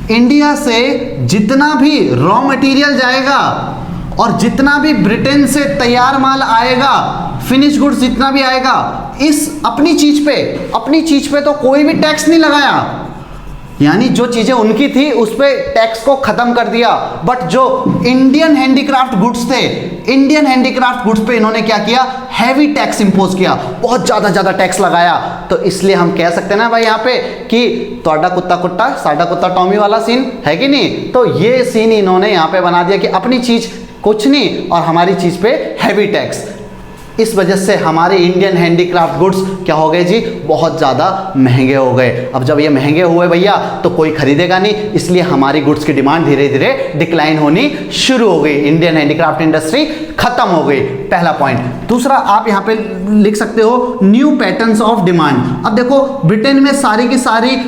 इंडिया से जितना भी रॉ मटेरियल जाएगा और जितना भी ब्रिटेन से तैयार माल आएगा, फिनिश गुड्स जितना भी आएगा, इस अपनी चीज पे तो कोई भी टैक्स नहीं लगाया। यानी जो चीजें उनकी थी उस पे टैक्स को खत्म कर दिया। बट जो इंडियन हैंडीक्राफ्ट गुड्स थे, इंडियन हैंडीक्राफ्ट गुड्स पे इन्होंने क्या किया, हैवी टैक्स इंपोज किया, बहुत ज्यादा टैक्स लगाया। तो इसलिए हम कह सकते हैं ना भाई यहाँ पे कि तोड़ा कुत्ता कुट्टा साडा कुत्ता टॉमी वाला सीन है कि नहीं। तो ये सीन इन्होंने यहाँ पे बना दिया कि अपनी चीज कुछ नहीं और हमारी चीज पे हैवी टैक्स। इस वजह से हमारे इंडियन हैंडीक्राफ्ट गुड्स क्या हो गए जी, बहुत ज़्यादा महंगे हो गए। अब जब ये महंगे हुए भैया तो कोई खरीदेगा नहीं, इसलिए हमारी गुड्स की डिमांड धीरे धीरे डिक्लाइन होनी शुरू हो गई, इंडियन हैंडीक्राफ्ट इंडस्ट्री खत्म हो गई। पहला पॉइंट। दूसरा आप यहाँ पे लिख सकते हो न्यू पैटर्न्स ऑफ डिमांड। अब देखो ब्रिटेन में सारी की सारी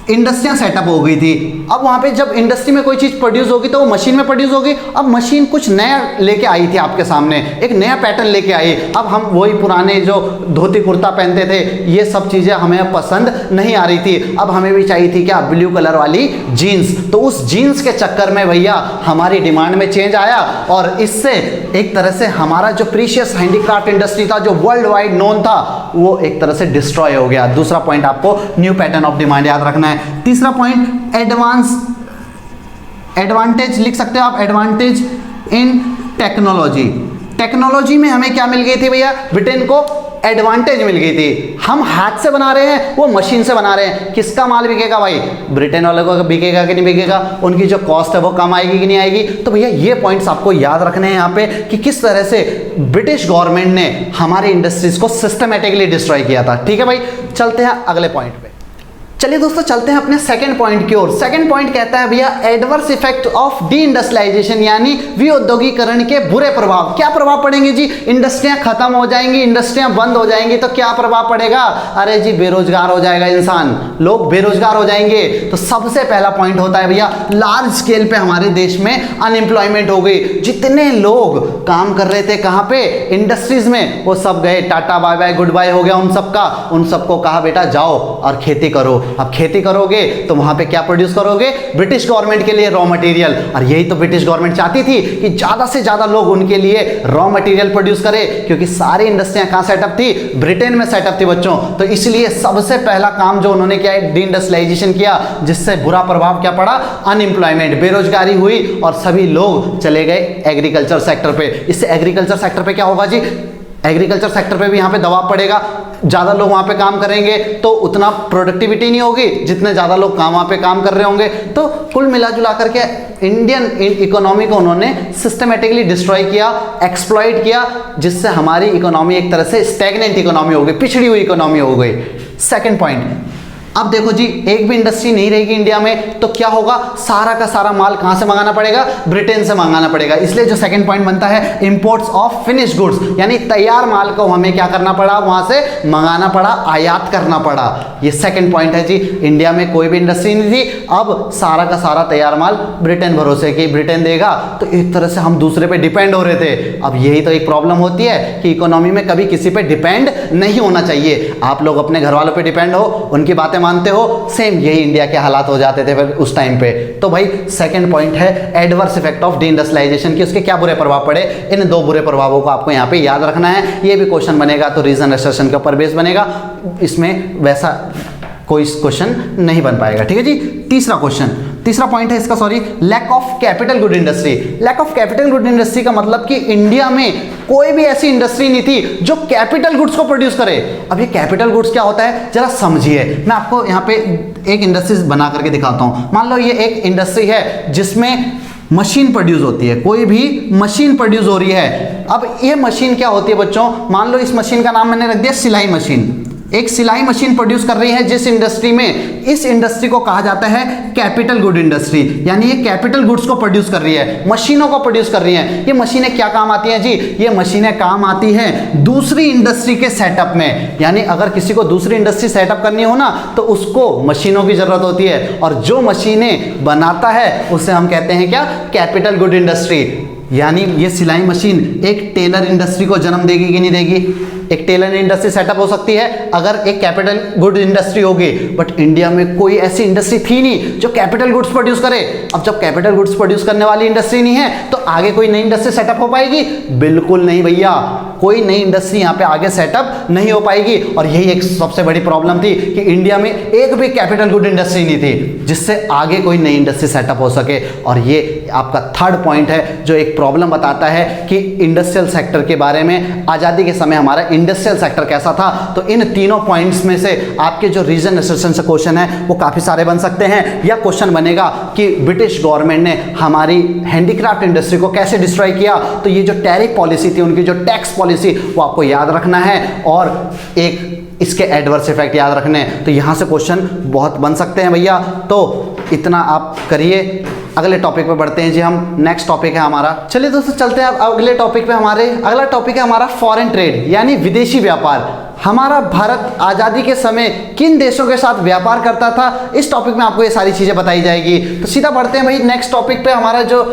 इंडस्ट्रियां सेटअप हो गई थी। अब वहां पे जब इंडस्ट्री में कोई चीज प्रोड्यूस होगी तो वो मशीन में प्रोड्यूस होगी। अब मशीन कुछ नया लेके आई थी आपके सामने, एक नया पैटर्न लेके आई। अब हम वही पुराने जो धोती कुर्ता पहनते थे, ये सब चीजें हमें पसंद नहीं आ रही थी। अब हमें भी चाहिए थी क्या, ब्लू कलर वाली जीन्स। तो उस जीन्स के चक्कर में भैया हमारी डिमांड में चेंज आया और इससे एक तरह से हमारा जो प्रीशियस हैंडीक्राफ्ट इंडस्ट्री था, जो वर्ल्ड वाइड नोन था, वो एक तरह से डिस्ट्रॉय हो गया। दूसरा पॉइंट आपको न्यू पैटर्न ऑफ डिमांड याद रखना है। तीसरा पॉइंट एडवांटेज लिख सकते हो आप, एडवांटेज इन टेक्नोलॉजी। टेक्नोलॉजी में हमें क्या मिल गई थी भैया, ब्रिटेन को एडवांटेज मिल गई थी। हम हाथ से बना रहे हैं, वो मशीन से बना रहे हैं। किसका माल बिकेगा भाई, ब्रिटेन वालों को बिकेगा कि नहीं बिकेगा, उनकी जो कॉस्ट है वो कम आएगी कि नहीं आएगी। तो भैया ये पॉइंट्स आपको याद रखने हैं यहाँ पे कि किस तरह से ब्रिटिश गवर्नमेंट ने हमारे इंडस्ट्रीज को सिस्टमेटिकली डिस्ट्रॉय किया था। ठीक है भाई, चलते हैं अगले पॉइंट पे। चलिए दोस्तों चलते हैं अपने सेकंड पॉइंट की ओर। सेकंड पॉइंट कहता है भैया adverse effect of deindustrialization, यानी विऔद्योगीकरण के बुरे प्रभाव। क्या प्रभाव पड़ेंगे जी, इंडस्ट्रियां खत्म हो जाएंगी, इंडस्ट्रियां बंद हो जाएंगी तो क्या प्रभाव पड़ेगा, अरे जी बेरोजगार हो जाएगा इंसान, लोग बेरोजगार हो जाएंगे। तो सबसे पहला पॉइंट होता है भैया लार्ज स्केल पे हमारे देश में अनएम्प्लॉयमेंट हो गई। जितने लोग काम कर रहे थे कहाँ पे, इंडस्ट्रीज में, वो सब गए, tata bye bye good bye हो गया उन सबका। उन सबको कहा बेटा जाओ और खेती करो। अब खेती करोगे तो वहां पे क्या प्रोड्यूस करोगे, ब्रिटिश गवर्नमेंट के लिए रॉ मटेरियल। और यही तो ब्रिटिश गवर्नमेंट चाहती थी कि ज्यादा से ज्यादा लोग उनके लिए रॉ मटेरियल प्रोड्यूस करें, क्योंकि सारी इंडस्ट्रियां कहां सेटअप थी, ब्रिटेन में सेटअप थी बच्चों। तो इसलिए सबसे पहला काम जो उन्होंने किया है, डी इंडस्ट्रियलाइजेशन किया, जिससे बुरा प्रभाव क्या पड़ा, अनएम्प्लॉयमेंट, बेरोजगारी हुई और सभी लोग चले गए एग्रीकल्चर सेक्टर पे। इससे एग्रीकल्चर सेक्टर पे क्या होगा जी, एग्रीकल्चर सेक्टर पे भी यहाँ पे दबाव पड़ेगा। ज़्यादा लोग वहाँ पे काम करेंगे तो उतना प्रोडक्टिविटी नहीं होगी, जितने ज़्यादा लोग वहाँ पे काम कर रहे होंगे। तो कुल मिला जुला करके इंडियन इकोनॉमी को उन्होंने सिस्टमेटिकली डिस्ट्रॉय किया, एक्सप्लॉइट किया, जिससे हमारी इकोनॉमी एक तरह से स्टैग्नेंट इकोनॉमी हो गई, पिछड़ी हुई इकोनॉमी हो गई। सेकेंड पॉइंट, अब देखो जी एक भी इंडस्ट्री नहीं रहेगी इंडिया में तो क्या होगा, सारा का सारा माल कहां से मंगाना पड़ेगा, ब्रिटेन से मंगाना पड़ेगा। इसलिए जो सेकंड पॉइंट बनता है इंपोर्ट्स ऑफ फिनिश गुड्स, यानी तैयार माल को हमें क्या करना पड़ा, वहां से मंगाना पड़ा, आयात करना पड़ा। ये सेकंड पॉइंट है जी। इंडिया में कोई भी इंडस्ट्री नहीं थी, अब सारा का सारा तैयार माल ब्रिटेन भरोसे कि ब्रिटेन देगा, तो एक तरह से हम दूसरे पे डिपेंड हो रहे थे। अब यही तो एक प्रॉब्लम होती है कि इकोनॉमी में कभी किसी पे डिपेंड नहीं होना चाहिए। आप लोग अपने घर वालों पे डिपेंड हो, उनकी बातें मानते हो, सेम यही इंडिया के हालात हो जाते थे फिर उस टाइम पे। तो भाई सेकंड पॉइंट है adverse effect of deindustrialization की, उसके क्या बुरे प्रभाव पड़े। इन दो बुरे प्रभावों को आपको यहाँ पे याद रखना है। ये भी क्वेश्चन बनेगा तो रीजन असर्शन के ऊपर बेस बनेगा, इसमें वैसा कोई क्वेश्चन नहीं बन पाएगा। ठीक है जी। तीसरा पॉइंट है इसका, sorry, lack of capital good industry. Lack of capital good industry का मतलब कि इंडिया में कोई भी ऐसी इंडस्ट्री नहीं थी जो कैपिटल गुड्स को प्रोड्यूस करे। अब ये कैपिटल गुड्स क्या होता है जरा समझिए। मैं आपको यहाँ पे एक इंडस्ट्री बना करके दिखाता हूँ। मान लो ये एक इंडस्ट्री है जिसमें मशीन प्रोड्यूस होती है, कोई भी मशीन प्रोड्यूस हो रही है। अब ये मशीन क्या होती है बच्चों, मान लो इस मशीन का नाम मैंने रख दिया सिलाई मशीन। एक सिलाई मशीन प्रोड्यूस कर रही है जिस इंडस्ट्री में, इस इंडस्ट्री को कहा जाता है कैपिटल गुड इंडस्ट्री, यानी ये कैपिटल गुड्स को प्रोड्यूस कर रही है, मशीनों को प्रोड्यूस कर रही है। ये मशीनें क्या काम आती हैं जी, ये मशीनें काम आती हैं दूसरी इंडस्ट्री के सेटअप में। यानी अगर किसी को दूसरी इंडस्ट्री सेटअप करनी हो ना तो उसको मशीनों की जरूरत होती है, और जो मशीनें बनाता है उसे हम कहते हैं क्या, कैपिटल गुड इंडस्ट्री। यानी ये सिलाई मशीन एक टेलर इंडस्ट्री को जन्म देगी कि नहीं देगी, एक टेलर इंडस्ट्री सेटअप हो सकती है अगर एक कैपिटल गुड इंडस्ट्री होगी। बट इंडिया में कोई ऐसी इंडस्ट्री थी नहीं जो कैपिटल गुड्स प्रोड्यूस करे। अब जब कैपिटल गुड्स प्रोड्यूस करने वाली इंडस्ट्री नहीं है तो आगे कोई नई इंडस्ट्री सेटअप हो पाएगी? बिल्कुल नहीं भैया, कोई नई इंडस्ट्री यहाँ पे आगे सेटअप नहीं हो पाएगी। और यही एक सबसे बड़ी प्रॉब्लम थी कि इंडिया में एक भी कैपिटल गुड इंडस्ट्री नहीं थी जिससे आगे कोई नई इंडस्ट्री सेटअप हो सके। और ये आपका थर्ड पॉइंट है जो एक प्रॉब्लम बताता है कि इंडस्ट्रियल सेक्टर के बारे में, आज़ादी के समय हमारा इंडस्ट्रियल सेक्टर कैसा था। तो इन तीनों पॉइंट्स में से आपके जो रीजन एसोसिएशन से क्वेश्चन है वो काफ़ी सारे बन सकते हैं। या क्वेश्चन बनेगा कि ब्रिटिश गवर्नमेंट ने हमारी हैंडीक्राफ्ट इंडस्ट्री को कैसे डिस्ट्रॉय किया। तो ये जो टैरिफ पॉलिसी थी, उनकी जो टैक्स पॉलिसी, वो आपको याद रखना है और एक इसके एडवर्स इफेक्ट याद रखने हैं। तो यहाँ से क्वेश्चन बहुत बन सकते हैं भैया। तो इतना आप करिए, अगले टॉपिक पे बढ़ते हैं जी हम। नेक्स्ट टॉपिक है हमारा, चलिए दोस्तों चलते हैं अब अगले टॉपिक पे। अगला टॉपिक है हमारा फॉरेन ट्रेड यानी विदेशी व्यापार। हमारा भारत आज़ादी के समय किन देशों के साथ व्यापार करता था, इस टॉपिक में आपको ये सारी चीज़ें बताई जाएगी। तो सीधा बढ़ते हैं भाई नेक्स्ट टॉपिक पे। हमारा जो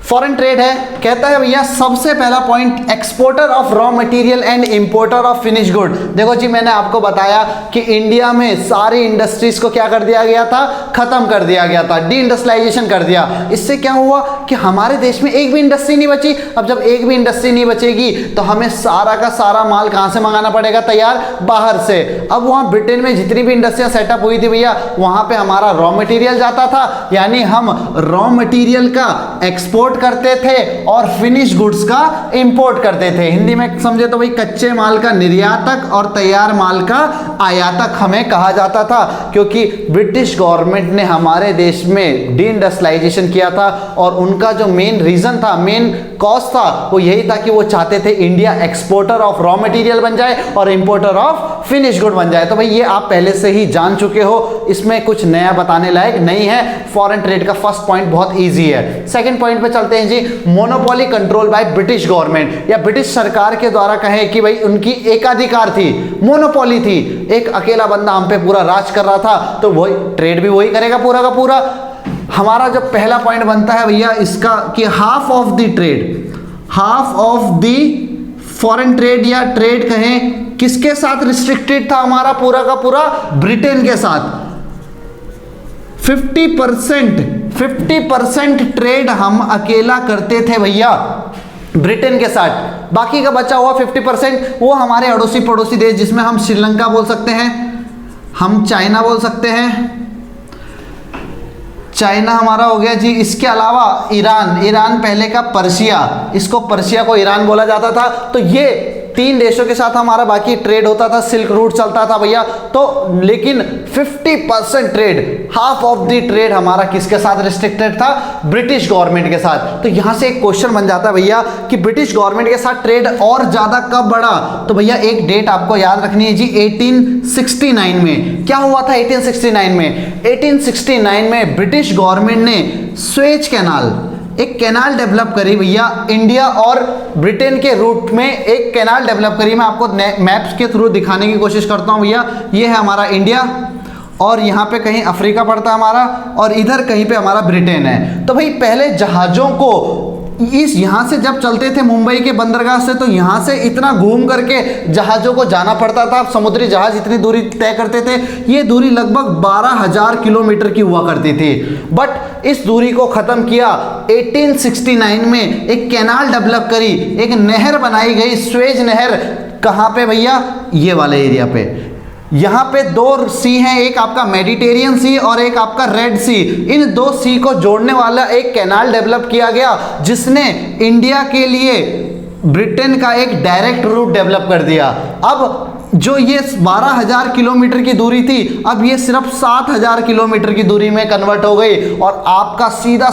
फॉरेन ट्रेड है, कहता है भैया सबसे पहला point, exporter of raw material and importer of finish good. देखो जी, मैंने आपको बताया कि इंडिया में सारी इंडस्ट्रीज को क्या कर दिया गया था, खत्म कर दिया गया था, डी इंडस्ट्रियलाइजेशन कर दिया। इससे क्या हुआ कि हमारे देश में एक भी इंडस्ट्री नहीं बची। अब जब एक भी इंडस्ट्री नहीं बचेगी तो हमें सारा का सारा माल कहाँ से मंगाना पड़ेगा, तैयार, बाहर से। अब वहाँ ब्रिटेन में जितनी भी इंडस्ट्रियाँ सेटअप हुई थी भैया, वहाँ पे हमारा रॉ मटेरियल जाता था, यानी हम रॉ मटेरियल का एक्सपोर्ट करते थे और फिनिश गुड्स का इंपोर्ट करते थे। हिंदी में समझे तो भाई कच्चे माल का निर्यातक और तैयार माल का आयातक हमें कहा जाता था, क्योंकि ब्रिटिश गवर्नमेंट ने हमारे देश में डी इंडस्ट्रियलाइजेशन किया था और उनका जो मेन रीजन था, मेन कॉज था, वो यही था कि वो चाहते थे India exporter of raw material बन जाए और इंपोर्टर ऑफ फिनिश गुड बन जाए। तो भाई ये आप पहले से ही जान चुके हो, इसमें कुछ नया बताने लायक नहीं है। फॉरेन ट्रेड का फर्स्ट पॉइंट बहुत ईजी है। सेकंड पॉइंट पे चलते हैं जी, monopoly control by British government, या ब्रिटिश सरकार के द्वारा कहें कि भाई उनकी एकाधिकार थी, मोनोपोली थी, एक अकेला बंदा हम पे पूरा राज कर रहा था, तो वही ट्रेड भी वही करेगा पूरा का पूरा। हमारा जो पहला पॉइंट बनता है भैया इसका कि half of the foreign trade या ट्रेड कहें किसके साथ रिस्ट्रिक्टेड था, हमारा पूरा का पूरा ब्रिटेन के साथ। 50% ट्रेड हम अकेला करते थे भैया ब्रिटेन के साथ। बाकी का बचा हुआ 50% वो हमारे अड़ोसी पड़ोसी देश, जिसमें हम श्रीलंका बोल सकते हैं, हम चाइना बोल सकते हैं, चाइना हमारा हो गया जी। इसके अलावा ईरान पहले का पर्शिया, इसको पर्शिया को ईरान बोला जाता था। तो ये 3 देशों के साथ हमारा बाकी ट्रेड होता था, सिल्क रूट चलता था भैया। तो लेकिन 50% trade, half of the trade हमारा किसके साथ रिस्ट्रिक्टेड था, ब्रिटिश गवर्नमेंट के साथ। तो यहां से एक क्वेश्चन बन जाता है भैया कि ब्रिटिश गवर्नमेंट के साथ ट्रेड और ज्यादा कब बढ़ा। तो भैया एक डेट आपको याद रखनी है जी, 1869 में। क्या हुआ था 1869 में? 1869 में ब्रिटिश गवर्नमेंट ने स्वेज कैनाल, एक कैनाल डेवलप करी भैया, इंडिया और ब्रिटेन के रूट में एक कैनाल डेवलप करी। मैं आपको मैप्स के थ्रू दिखाने की कोशिश करता हूं भैया। ये है हमारा इंडिया और यहाँ पे कहीं अफ्रीका पड़ता है हमारा, और इधर कहीं पे हमारा ब्रिटेन है। तो भाई पहले जहाज़ों को इस यहाँ से जब चलते थे मुंबई के बंदरगाह से, तो यहाँ से इतना घूम करके जहाज़ों को जाना पड़ता था। समुद्री जहाज़ इतनी दूरी तय करते थे, ये दूरी लगभग 12,000 किलोमीटर की हुआ करती थी। बट इस दूरी को ख़त्म किया 1869 में, एक कैनाल डेवलप करी, एक नहर बनाई गई, स्वेज नहर। कहाँ पे भैया? ये वाले एरिया पे। यहाँ पे 2 सी हैं, एक आपका मेडिटेरियन सी और एक आपका रेड सी। इन 2 सी को जोड़ने वाला एक कैनाल डेवलप किया गया, जिसने इंडिया के लिए ब्रिटेन का एक डायरेक्ट रूट डेवलप कर दिया। अब जो ये 12,000 किलोमीटर की दूरी थी, अब ये सिर्फ 7,000 किलोमीटर की दूरी में कन्वर्ट हो गई, और आपका सीधा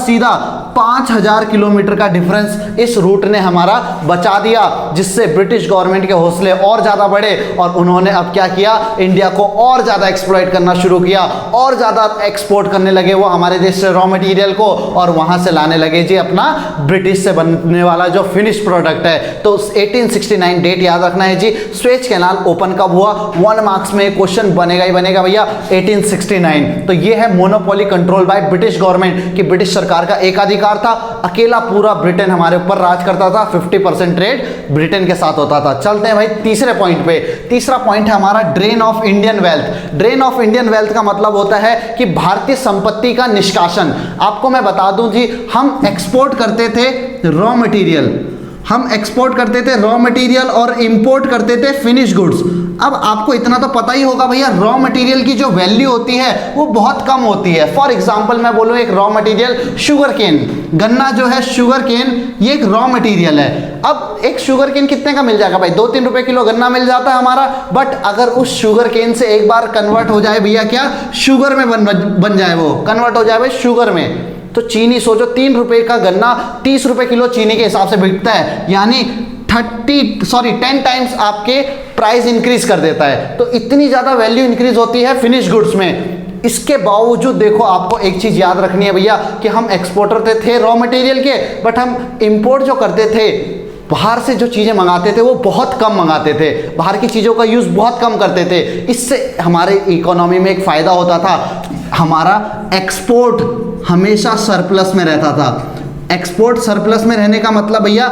5,000 किलोमीटर का डिफरेंस इस रूट ने हमारा बचा दिया, जिससे ब्रिटिश गवर्नमेंट के हौसले और ज़्यादा बढ़े और उन्होंने अब क्या किया, इंडिया को और ज़्यादा एक्सप्लॉइट करना शुरू किया, और ज़्यादा एक्सपोर्ट करने लगे वो हमारे देश से रॉ मटेरियल को, और वहाँ से लाने लगे जी अपना ब्रिटिश से बनने वाला जो फिनिश प्रोडक्ट है। तो 1869 डेट याद रखना है जी। स्वेज कैनाल ओपन स्थापन कब हुआ? 1 मार्क्स में क्वेश्चन बनेगा ही बनेगा भैया, 1869। तो ये है monopoly control by British government, कि ब्रिटिश सरकार का एकाधिकार था, अकेला पूरा ब्रिटेन हमारे ऊपर राज करता था, 50% ट्रेड ब्रिटेन के साथ होता था। चलते हैं भाई तीसरे पॉइंट पे। तीसरा पॉइंट है हमारा drain of Indian wealth. Drain of Indian wealth का मतलब होता है कि भारतीय संपत्ति का निष्कासन। आपको मैं बता दूं जी, हम एक्सपोर्ट करते थे रॉ मटेरियल, हम एक्सपोर्ट करते थे रॉ मटेरियल और इंपोर्ट करते थे फिनिश गुड्स। अब आपको इतना तो पता ही होगा भैया, रॉ मटेरियल की जो वैल्यू होती है वो बहुत कम होती है। फॉर एग्जांपल मैं बोलूँ, एक रॉ मटेरियल शुगर केन, गन्ना जो है शुगर केन, ये एक रॉ मटेरियल है। अब एक शुगर केन कितने का मिल जाएगा भाई? 2-3 रुपए किलो गन्ना मिल जाता है हमारा। बट अगर उस शुगर केन से एक बार कन्वर्ट हो जाए भैया, क्या शुगर में बन जाए, वो कन्वर्ट हो जाए भाई शुगर में, तो चीनी सोचो, 3 रुपए का गन्ना 30 रुपए किलो चीनी के हिसाब से बिकता है, यानी 10 टाइम्स आपके प्राइस इंक्रीज कर देता है। तो इतनी ज्यादा वैल्यू इंक्रीज होती है फिनिश गुड्स में। इसके बावजूद देखो, आपको एक चीज याद रखनी है भैया, कि हम एक्सपोर्टर थे रॉ मटेरियल के, बट हम इंपोर्ट जो करते थे, बाहर से जो चीज़ें मंगाते थे वो बहुत कम मंगाते थे, बाहर की चीज़ों का यूज़ बहुत कम करते थे। इससे हमारे इकोनॉमी में एक फ़ायदा होता था, हमारा एक्सपोर्ट हमेशा सरप्लस में रहता था। एक्सपोर्ट सरप्लस में रहने का मतलब भैया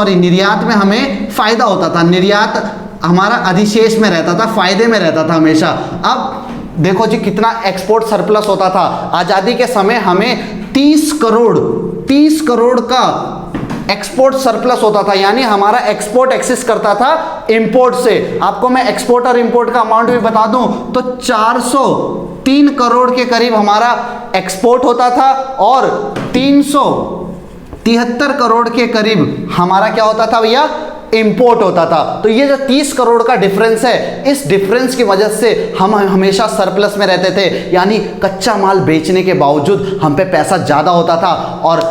निर्यात में हमें फ़ायदा होता था, निर्यात हमारा अधिशेष में रहता था, फायदे में रहता था हमेशा। अब देखो जी, कितना एक्सपोर्ट सरप्लस होता था। आज़ादी के समय हमें 30 करोड़ का एक्सपोर्ट सरप्लस होता था, यानी हमारा एक्सपोर्ट एक्सेस करता था इंपोर्ट से। आपको मैं एक्सपोर्ट और इंपोर्ट का अमाउंट भी बता दूं तो 403 करोड़ के करीब हमारा एक्सपोर्ट होता था और 373 करोड़ के करीब हमारा क्या होता था भैया? इंपोर्ट होता था। तो ये जो 30 करोड़ का डिफरेंस है, इस डिफरेंस की वजह से हम हमेशा सरप्लस में रहते थे, यानी कच्चा माल बेचने के बावजूद हम पे पैसा ज़्यादा होता था। और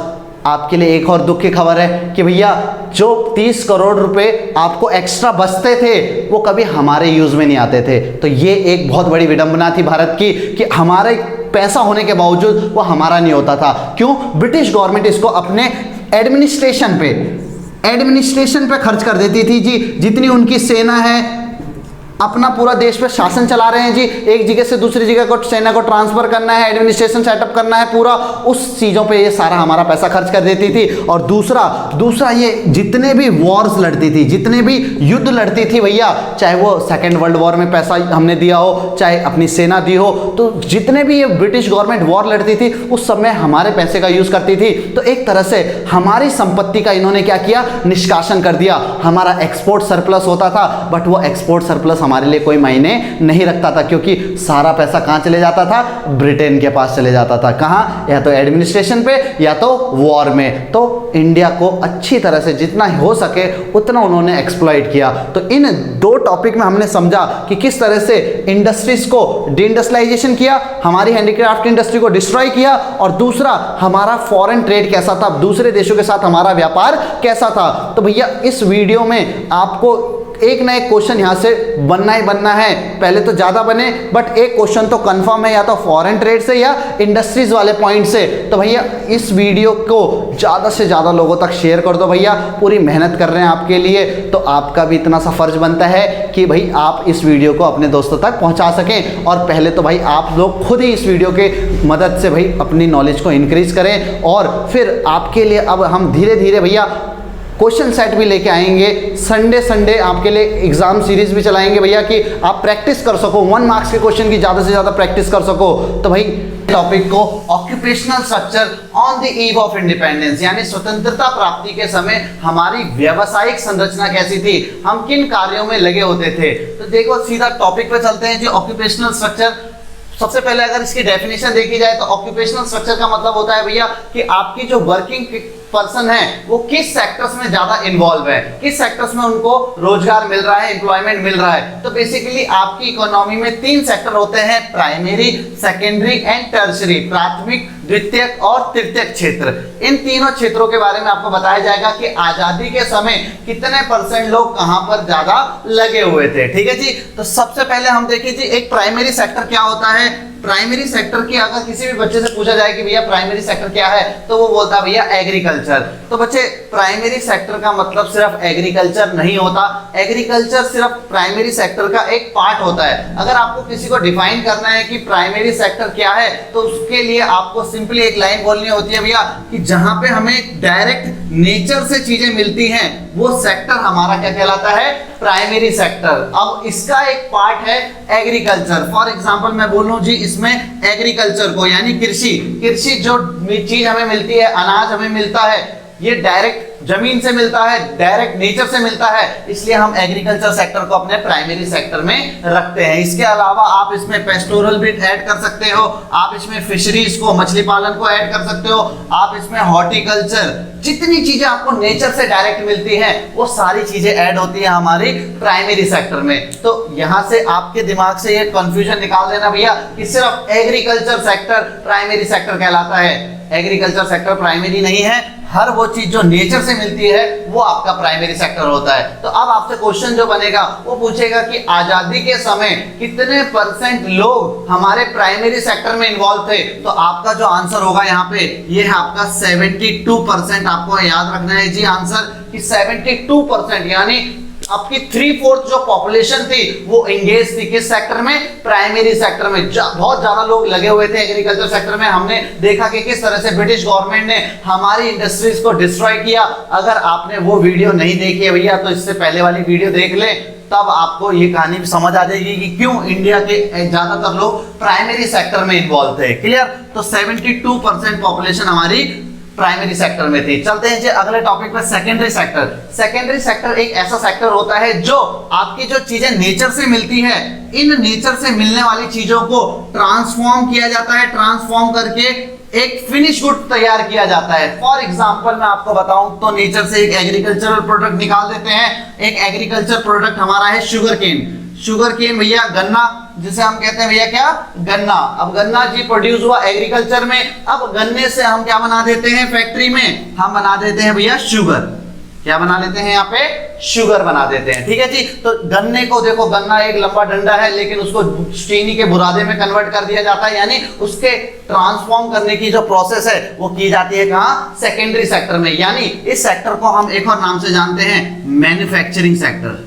आपके लिए एक और दुख की खबर है कि भैया जो 30 करोड़ रुपए आपको एक्स्ट्रा बचते थे वो कभी हमारे यूज में नहीं आते थे। तो ये एक बहुत बड़ी विडंबना थी भारत की कि हमारे पैसा होने के बावजूद वो हमारा नहीं होता था। क्यों? ब्रिटिश गवर्नमेंट इसको अपने एडमिनिस्ट्रेशन पे खर्च कर देती थी जी। जितनी उनकी सेना है, अपना पूरा देश पे शासन चला रहे हैं जी, एक जगह से दूसरी जगह को सेना को ट्रांसफर करना है, एडमिनिस्ट्रेशन सेटअप करना है पूरा, उस चीज़ों पे ये सारा हमारा पैसा खर्च कर देती थी। और दूसरा ये जितने भी वॉर्स लड़ती थी, जितने भी युद्ध लड़ती थी भैया, चाहे वो सेकेंड वर्ल्ड वॉर में पैसा हमने दिया हो, चाहे अपनी सेना दी हो, तो जितने भी ये ब्रिटिश गवर्नमेंट वॉर लड़ती थी उस सब में हमारे पैसे का यूज़ करती थी। तो एक तरह से हमारी संपत्ति का इन्होंने क्या किया? निष्कासन कर दिया। हमारा एक्सपोर्ट सरप्लस होता था, बट वो एक्सपोर्ट सरप्लस हमारे लिए कोई मायने नहीं रखता था, क्योंकि सारा पैसा कहां चले जाता था? ब्रिटेन के पास चले जाता था। कहां? या तो एडमिनिस्ट्रेशन पे या तो वॉर में। तो इंडिया को अच्छी तरह से जितना हो सके उतना उन्होंने एक्सप्लॉइट किया। तो इन 2 टॉपिक में हमने समझा कि किस तरह से इंडस्ट्रीज को डिइंडस्ट्रियलाइजेशन किया, हमारी हैंडीक्राफ्ट इंडस्ट्री को डिस्ट्रॉय किया, और दूसरा हमारा फॉरेन ट्रेड कैसा था, दूसरे देशों के साथ हमारा व्यापार कैसा था। तो भैया इस वीडियो में आपको एक ना एक क्वेश्चन यहाँ से बनना ही बनना है। पहले तो ज़्यादा बने, बट एक क्वेश्चन तो कंफर्म है, या तो फॉरेन ट्रेड से या इंडस्ट्रीज वाले पॉइंट से। तो भैया इस वीडियो को ज़्यादा से ज़्यादा लोगों तक शेयर कर दो भैया, पूरी मेहनत कर रहे हैं आपके लिए। तो आपका भी इतना सा फर्ज बनता है कि भाई आप इस वीडियो को अपने दोस्तों तक पहुँचा सकें। और पहले तो भाई आप लोग खुद ही इस वीडियो के मदद से भाई अपनी नॉलेज को इंक्रीज करें, और फिर आपके लिए अब हम धीरे धीरे भैया क्वेश्चन सेट भी लेके आएंगे। संडे आपके लिए एग्जाम सीरीज भी चलाएंगे भैया, कि आप प्रैक्टिस कर सको, 1 मार्क्स के क्वेश्चन की ज़्यादा से ज़्यादा प्रैक्टिस कर सको। तो भाई टॉपिक को occupational structure on the eve of independence, यानी स्वतंत्रता प्राप्ति के समय हमारी व्यावसायिक संरचना कैसी थी, हम किन कार्यों में लगे होते थे। तो देखो सीधा टॉपिक पे चलते हैं जी। ऑक्यूपेशनल स्ट्रक्चर, सबसे पहले अगर इसकी डेफिनेशन देखी जाए तो ऑक्यूपेशनल स्ट्रक्चर का मतलब होता है भैया कि आपकी जो वर्किंग पर्सन है वो किस सेक्टर्स में ज्यादा इन्वॉल्व है, किस सेक्टर्स में उनको रोजगार मिल रहा है, एम्प्लॉयमेंट मिल रहा है। तो बेसिकली आपकी इकोनॉमी में 3 सेक्टर होते हैं, प्राइमरी, सेकेंडरी एंड टर्शरी, प्राथमिक, द्वितीयक और तृतीयक क्षेत्र। इन तीनों क्षेत्रों के बारे में आपको बताया जाएगा कि आजादी के समय कितने % लोग कहां पर ज्यादा लगे हुए थे। ठीक है जी। तो सबसे पहले हम देखिए जी, एक प्राइमरी सेक्टर क्या होता है। प्राइमरी सेक्टर की अगर किसी भी बच्चे से पूछा जाए कि भैया प्राइमरी सेक्टर क्या है, तो वो बोलता है भैया एग्रीकल्चर। तो बच्चे प्राइमरी सेक्टर का मतलब सिर्फ एग्रीकल्चर नहीं होता, एग्रीकल्चर सिर्फ प्राइमरी सेक्टर का एक पार्ट होता है। अगर आपको किसी को डिफाइन करना है कि प्राइमरी सेक्टर क्या है, तो उसके लिए आपको सिंपली एक लाइन बोलनी होती है भैया कि जहां पे हमें डायरेक्ट नेचर से चीजें मिलती हैं, वो सेक्टर हमारा क्या कहलाता है, प्राइमरी सेक्टर। अब इसका एक पार्ट है एग्रीकल्चर। फॉर एग्जांपल मैं बोलूं जी इसमें एग्रीकल्चर को यानी कृषि जो चीज हमें मिलती है, अनाज हमें मिलता है, ये डायरेक्ट जमीन से मिलता है, डायरेक्ट नेचर से मिलता है, इसलिए हम एग्रीकल्चर सेक्टर को अपने प्राइमरी सेक्टर में रखते हैं। इसके अलावा आप इसमें पेस्टोरल भी ऐड कर सकते हो, आप इसमें फिशरीज को, मछली पालन को ऐड कर सकते हो, आप इसमें हॉर्टिकल्चर, जितनी चीजें आपको नेचर से डायरेक्ट मिलती हैं वो सारी चीजें ऐड होती है हमारी प्राइमरी सेक्टर में। तो यहां से आपके दिमाग से ये कंफ्यूजन निकाल देना भैया कि सिर्फ एग्रीकल्चर सेक्टर प्राइमरी सेक्टर कहलाता है। एग्रीकल्चर सेक्टर प्राइमरी नहीं है, हर वो चीज जो नेचर से मिलती है वो आपका प्राइमरी सेक्टर होता है। तो अब आपसे क्वेश्चन जो बनेगा वो पूछेगा कि आजादी के समय कितने % लोग हमारे प्राइमरी सेक्टर में इन्वॉल्व थे, तो आपका जो आंसर होगा यहाँ पे ये है आपका 72%। आपको याद रखना है जी आंसर कि 72%, यानी आपकी 3/4 जो पॉपुलेशन थी वो एंगेज थी किस सेक्टर में, प्राइमरी सेक्टर में। बहुत ज्यादा लोग लगे हुए थे एग्रीकल्चर सेक्टर में। हमने देखा कि किस तरह से ब्रिटिश गवर्नमेंट ने हमारी इंडस्ट्रीज को डिस्ट्रॉय किया। अगर आपने वो वीडियो नहीं देखी है भैया तो इससे पहले वाली वीडियो देख ले, तब आपको ये कहानी भी समझ आ जाएगी कि क्यों इंडिया के ज्यादातर लोग प्राइमरी सेक्टर में इन्वॉल्व थे। क्लियर? तो 72% पॉपुलेशन हमारी प्राइमरी सेक्टर में थी। चलते हैं जी अगले टॉपिक पे, सेकेंडरी सेक्टर। सेकेंडरी सेक्टर एक ऐसा सेक्टर होता है जो आपकी जो चीजें नेचर से मिलती है, इन नेचर से मिलने वाली चीजों को ट्रांसफॉर्म किया जाता है, ट्रांसफॉर्म करके एक फिनिश गुड तैयार किया जाता है। फॉर एग्जांपल मैं आपको बताऊं तो नेचर से एक एग्रीकल्चरल प्रोडक्ट निकाल देते हैं। एक एग्रीकल्चर प्रोडक्ट हमारा है शुगर केन। शुगर केन भैया गन्ना, जिसे हम कहते हैं भैया क्या, गन्ना। अब गन्ना जी प्रोड्यूस हुआ एग्रीकल्चर में, अब गन्ने से हम क्या बना देते हैं फैक्ट्री में, हम बना देते हैं भैया शुगर। क्या बना लेते हैं यहाँ पे, शुगर बना देते हैं। ठीक है जी। तो गन्ने को देखो, गन्ना एक लंबा डंडा है लेकिन उसको चीनी के बुरादे में कन्वर्ट कर दिया जाता है, यानी उसके ट्रांसफॉर्म करने की जो प्रोसेस है वो की जाती है कहाँ, सेकेंडरी सेक्टर में। यानी इस सेक्टर को हम एक और नाम से जानते हैं मैन्युफैक्चरिंग सेक्टर।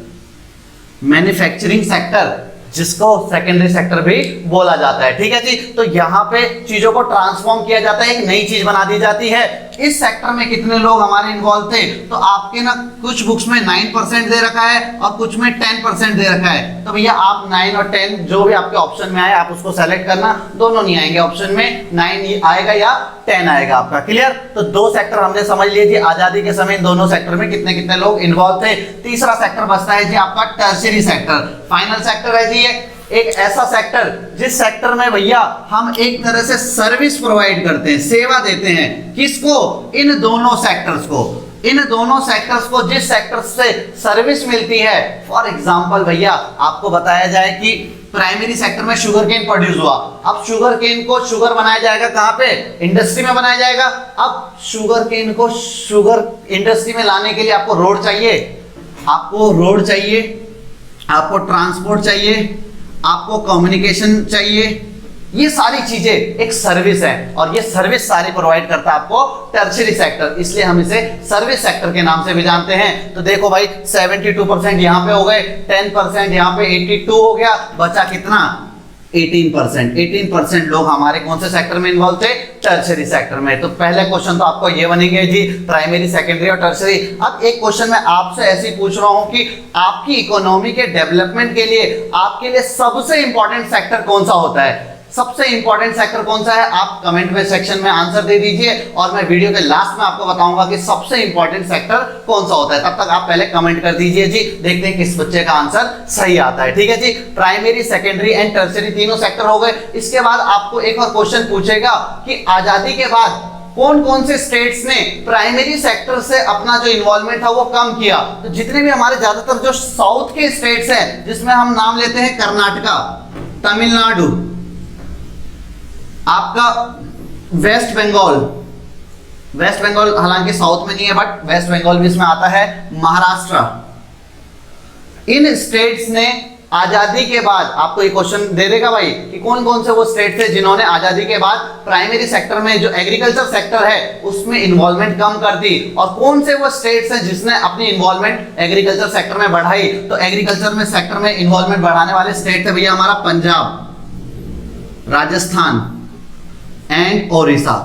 मैन्युफैक्चरिंग सेक्टर जिसको सेकेंडरी सेक्टर भी बोला जाता है। ठीक है जी। तो यहाँ पे चीजों को ट्रांसफॉर्म किया जाता है, एक नई चीज बना दी जाती है। इस सेक्टर में कितने लोग हमारे इन्वॉल्व थे, तो आपके ना कुछ बुक्स में 9% दे रखा है और कुछ में 10% दे रखा है। तो भैया आप 9 और 10 जो भी आपके ऑप्शन में आए आप उसको सेलेक्ट करना, दोनों नहीं आएंगे ऑप्शन में, 9 आएगा या 10 आएगा आपका। क्लियर? तो 2 सेक्टर हमने समझ लिए जी, आजादी के समय इन दोनों सेक्टर में कितने कितने लोग इन्वॉल्व थे। तीसरा सेक्टर बचता है जी आपका टर्शियरी सेक्टर। फाइनल सेक्टर है जी ये एक ऐसा सेक्टर जिस सेक्टर में भैया हम एक तरह से सर्विस प्रोवाइड करते हैं, सेवा देते हैं। किसको, इन दोनों सेक्टर्स को। इन दोनों सेक्टर्स को जिस सेक्टर से सर्विस मिलती है, फॉर एग्जांपल भैया आपको बताया जाए कि प्राइमरी सेक्टर में शुगर केन प्रोड्यूस हुआ। अब शुगर केन को शुगर बनाया जाएगा कहां पे, इंडस्ट्री में बनाया जाएगा। अब शुगर केन को शुगर इंडस्ट्री में लाने के लिए आपको रोड चाहिए, आपको रोड चाहिए, आपको ट्रांसपोर्ट चाहिए, आपको कम्युनिकेशन चाहिए। ये सारी चीजें एक सर्विस है और ये सर्विस सारी प्रोवाइड करता है आपको टर्शियरी सेक्टर, इसलिए हम इसे सर्विस सेक्टर के नाम से भी जानते हैं। तो देखो भाई 72% यहाँ पे हो गए, 10% यहाँ पे 82 हो गया, बचा कितना 18% लोग हमारे कौन से सेक्टर में इन्वॉल्व थे, टर्शियरी सेक्टर में। तो पहले क्वेश्चन तो आपको ये बनेंगे जी, प्राइमरी, सेकेंडरी और टर्शियरी। अब एक क्वेश्चन मैं आपसे ऐसे ही पूछ रहा हूं कि आपकी इकोनॉमी के डेवलपमेंट के लिए आपके लिए सबसे इंपॉर्टेंट सेक्टर कौन सा होता है, सबसे इंपॉर्टेंट सेक्टर कौन सा है, आप कमेंट में सेक्शन में आंसर दे दीजिए और मैं वीडियो के लास्ट में आपको बताऊंगा कि सबसे इंपॉर्टेंट सेक्टर कौन सा होता है। तब तक आप पहले कमेंट कर दीजिए जी, देखते हैं किस बच्चे का आंसर सही आता है। ठीक है जी। प्राइमरी, सेकेंडरी एंड टर्शियरी तीनों सेक्टर हो गए। इसके बाद आपको एक और क्वेश्चन पूछेगा कि आजादी के बाद कौन कौन से स्टेट्स ने प्राइमरी सेक्टर से अपना जो इन्वॉल्वमेंट था वो कम किया। तो जितने भी हमारे ज्यादातर जो साउथ के स्टेट्स हैं, जिसमें हम नाम लेते हैं कर्नाटका, तमिलनाडु, आपका वेस्ट बंगाल, वेस्ट बंगाल हालांकि साउथ में नहीं है बट वेस्ट बंगाल भी इसमें आता है, महाराष्ट्र, इन स्टेट्स ने आजादी के बाद आपको ये क्वेश्चन दे देगा भाई कि कौन कौन से वो स्टेट थे जिन्होंने आजादी के बाद प्राइमरी सेक्टर में जो एग्रीकल्चर सेक्टर है उसमें इन्वॉल्वमेंट कम कर दी, और कौन से वो स्टेट्स हैं जिसने अपनी इन्वॉल्वमेंट एग्रीकल्चर सेक्टर में बढ़ाई। तो एग्रीकल्चर में सेक्टर में इन्वॉल्वमेंट बढ़ाने वाले स्टेट थे भैया हमारा पंजाब, राजस्थान एंड ओडिशा।